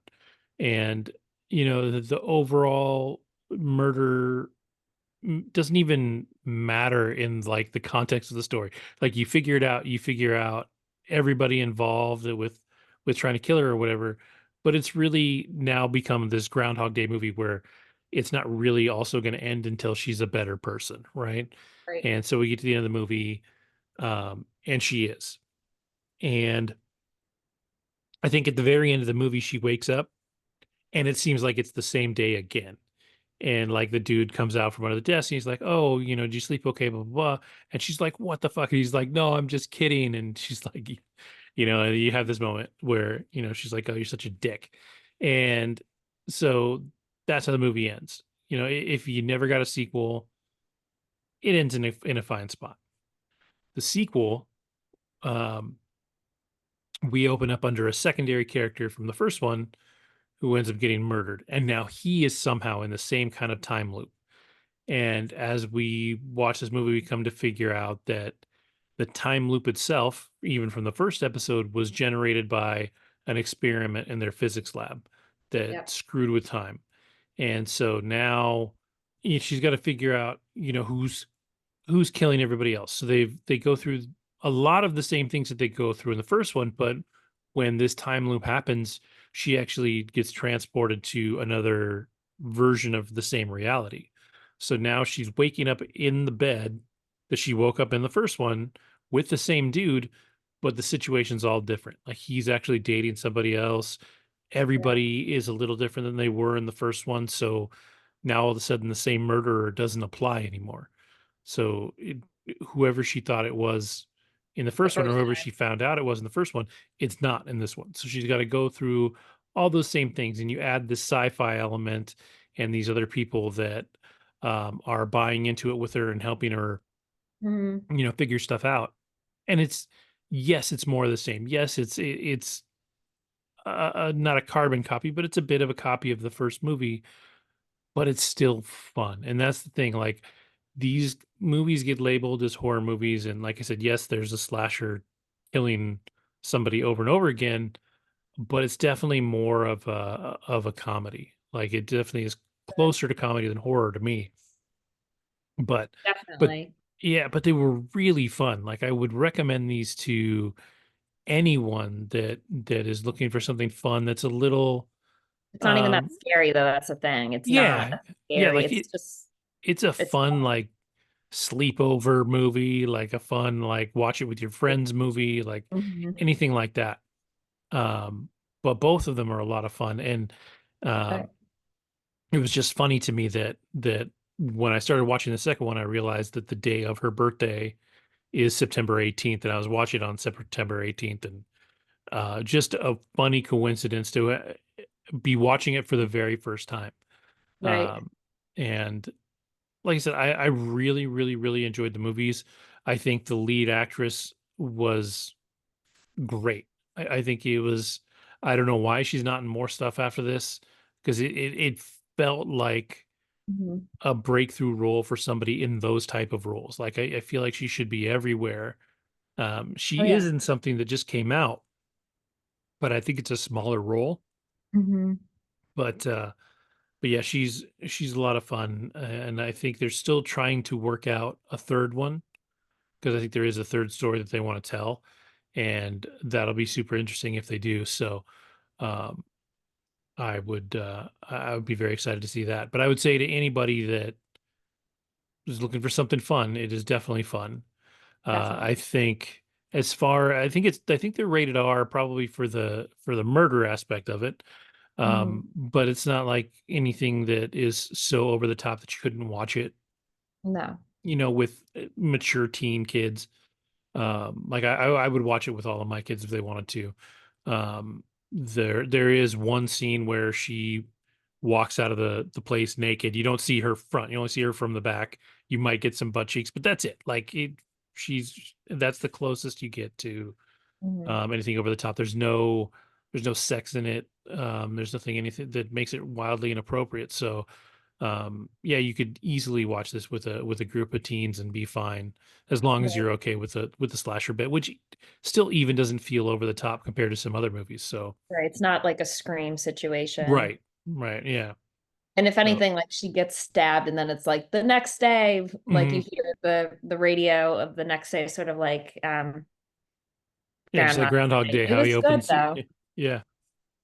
And, the overall murder doesn't even matter in like the context of the story. Like you figure out everybody involved with trying to kill her or whatever. But it's really now become this Groundhog Day movie where it's not really also going to end until she's a better person, right? Right. And so we get to the end of the movie, and she is. And I think at the very end of the movie, she wakes up and it seems like it's the same day again. And like the dude comes out from under the desk and he's like, "Oh, did you sleep okay?" Blah, blah, blah. And she's like, "What the fuck?" And he's like, "No, I'm just kidding." And she's like, and you have this moment where, she's like, "Oh, you're such a dick." And so that's how the movie ends. If you never got a sequel, it ends in a fine spot. The sequel, um, we open up under a secondary character from the first one who ends up getting murdered. And now he is somehow in the same kind of time loop. And as we watch this movie, we come to figure out that the time loop itself, even from the first episode, was generated by an experiment in their physics lab that Yep. screwed with time. And so now she's got to figure out, who's killing everybody else. So they go through a lot of the same things that they go through in the first one, but when this time loop happens, she actually gets transported to another version of the same reality. So now she's waking up in the bed that she woke up in the first one with the same dude, but the situation's all different. Like he's actually dating somebody else. Yeah. Everybody is a little different than they were in the first one. So now all of a sudden the same murderer doesn't apply anymore. So whoever she thought it was in the The first one, or first whoever time. she found out it was in the first one, it's not in this one. So she's got to go through all those same things, and you add this sci-fi element and these other people that are buying into it with her and helping her, Mhm. figure stuff out. And it's yes, it's more of the same. Yes, it's not a carbon copy, but it's a bit of a copy of the first movie, but it's still fun. And that's the thing. Like these movies get labeled as horror movies. And like I said, yes, there's a slasher killing somebody over and over again, but it's definitely more of a comedy. Like it definitely is closer to comedy than horror to me. But but Definitely. yeah, but they were really fun. Like I would recommend these to anyone that is looking for something fun that's a little It's not even that um scary though. That's the thing. It's not yeah, that yeah, scary. like It's just it's a it's fun fun. like sleepover movie, like a fun like watch it with your Right. friends movie, like Mhm. anything like that. Um, but both of them are a lot of fun, and Right. um, it was just funny to me that when I started watching the second one, I realized that the day of her birthday is September 18th, and I was watching it on September 18th, and just a funny coincidence to be watching it for the very first time. Right. And like I said, I really, really, really enjoyed the movies. I think the lead actress was great. I think it was. I don't know why she's not in more stuff after this, because it felt like Mhm. a breakthrough role for somebody in those type of roles. Like I feel like she should be everywhere. Oh She yeah. is in something that just came out, but I think it's a smaller role. Hmm. But yeah, she's a lot of fun, and I think they're still trying to work out a third one, because I think there is a third story that they want to tell, and that'll be super interesting if they do. So um, I would be very excited to see that. But I would say to anybody that is looking for something fun, it is definitely fun. I Definitely. think I think they're rated R probably for the murder aspect of it. Hmm. But it's not like anything that is so over the top that you couldn't watch it, No. with mature teen kids. Like I would watch it with all of my kids if they wanted to. There is one scene where she walks out of the place naked. You don't see her front, you only see her from the back. You might get some butt cheeks, but that's it. Like that's the closest you get to Hmm. anything over the top. There's no sex in it. There's nothing anything that makes it wildly inappropriate. So yeah, you could easily watch this with a group of teens and be fine, as long as Right. you're okay with the slasher bit, which still even doesn't feel over the top compared to some other movies. So Right. It's not like a scream situation. right, right, yeah. And if So anything, like she gets stabbed, and then it's like the next day, like you mhm. hear the radio of the next day, sort of like Yeah, just like Groundhog Groundhog Day. Day, It how he was good opens. though. Yeah,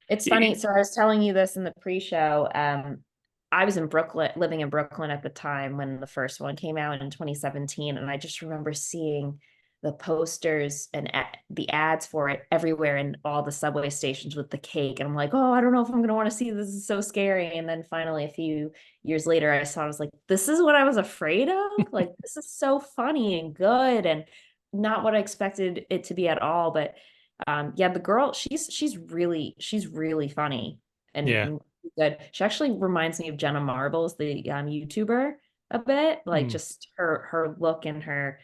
It's funny. it- So I was telling you this in the pre-show. I was in Brooklyn, living in Brooklyn at the time when the first one came out in 2017, and I just remember seeing the posters and the ads for it everywhere in all the subway stations with the cake. And I'm like, oh, I don't know if I'm going to want to see this. This is so scary. And then finally, a few years later, I saw it. I was like, this is what I was afraid of. Like, this is so funny and good, and not what I expected it to be at all. But yeah, the girl, she's really funny and, yeah. and good. She actually reminds me of Jenna Marbles, the YouTuber, a bit, like Mm, just her look and her,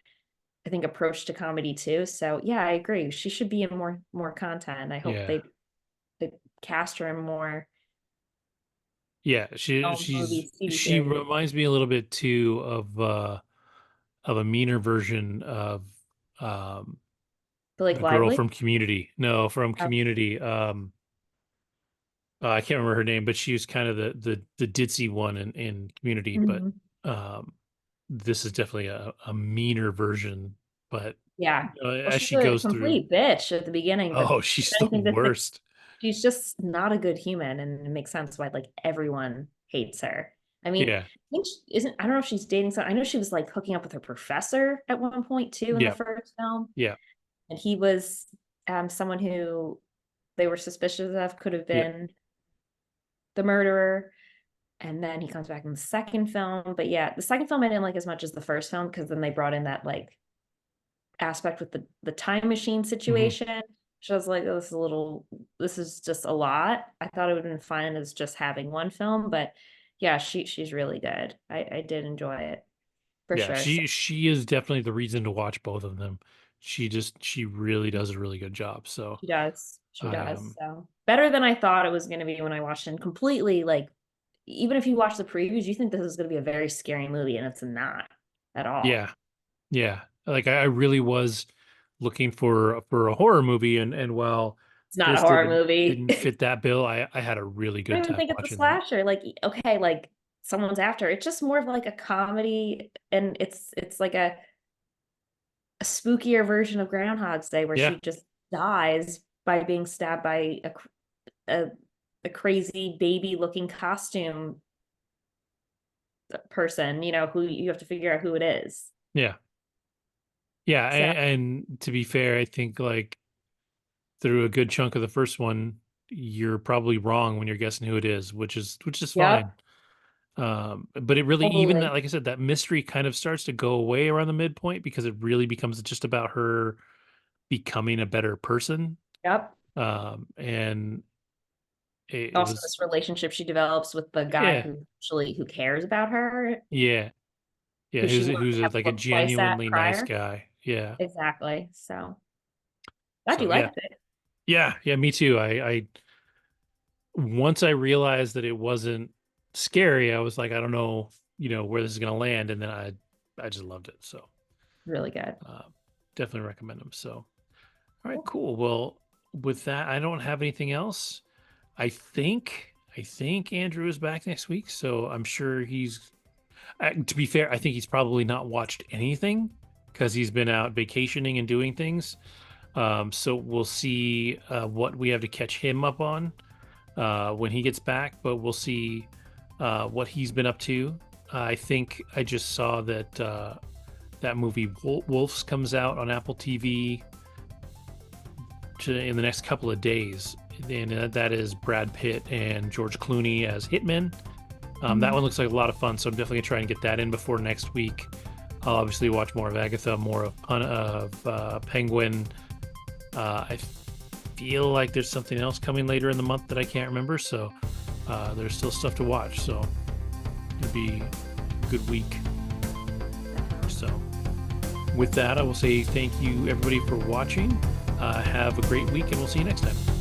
I think, approach to comedy too. So yeah, I agree. She should be in more content. I hope yeah, they cast her in more yeah. film, movies, TV She series. reminds me a little bit too of a meaner version of um Blake the girl Lively. from Community. No, from Oh. Community. I can't remember her name, but she was kind of the ditzy one in Community. But Mhm. um, this is definitely a meaner version. But Yeah. Well, as she's she a goes through, complete bitch at the beginning, but oh, if she's the anything, worst. she's just not a good human, and it makes sense why like everyone hates her. I mean, Yeah, I think I don't know if she's dating someone. I know she was like hooking up with her professor at one point too in the yeah, first film, yeah, and he was someone who they were suspicious of could have yeah. been the murderer. And then he comes back in the second film. But yeah, the second film I didn't like as much as the first film, because then they brought in that like aspect with the time machine Hmm. situation. Which I was like, oh, this is just a lot. I thought it would have been fine as just having one film, but yeah, she's really good. I did enjoy it for Yeah, sure. So she is definitely the reason to watch both of them. She really does a really good job. So she does. She I does. So better than I thought it was going to be when I watched it. Completely, like, even if you watch the previews, you think this is going to be a very scary movie, and it's not at all. yeah, yeah. Like I really was looking for a horror movie, and while It's not a this horror didn't movie. didn't fit that bill, I had a really I don't good even time think it's a watching that. slasher. Like, okay, like someone's after. It's just more of like a comedy, and it's like a spookier version of Groundhog's Day, where Yeah, she just dies by being stabbed by a, a crazy baby looking costume person, who you have to figure out who it is. yeah, yeah. So, And to be fair, I think like through a good chunk of the first one, you're probably wrong when you're guessing who it is, which is fine. yep, But it really, even that, totally. like I said, that mystery kind of starts to go away around the midpoint, because it really becomes just about her becoming a better person. Yep. And it Also, was, this relationship she develops with the guy yeah, who cares about her. yeah, Yeah, because she who's wouldn't have like a looked twice at genuinely nice prior. guy. Yeah. Exactly. So glad you So yeah. liked it. Yeah, me too. I once I realized that it wasn't scary, I was like, I don't know, where this is gonna land, and then I just loved it. So Really good. uh, definitely recommend them. So all right, cool. Well, with that, I don't have anything else. I think Andrew is back next week, so I'm sure he's. To be fair, I think he's probably not watched anything because he's been out vacationing and doing things. So we'll see what we have to catch him up on when he gets back, but we'll see what he's been up to. I think I just saw that that movie Wolves comes out on Apple TV in the next couple of days, and that is Brad Pitt and George Clooney as hitmen. That one looks like a lot of fun, so I'm definitely gonna try and get that in before next week. I'll obviously watch more of Agatha, more of Penguin. I feel like there's something else coming later in the month that I can't remember, so there's still stuff to watch. So it'll be a good week. So with that, I will say thank you everybody for watching. Have a great week, and we'll see you next time.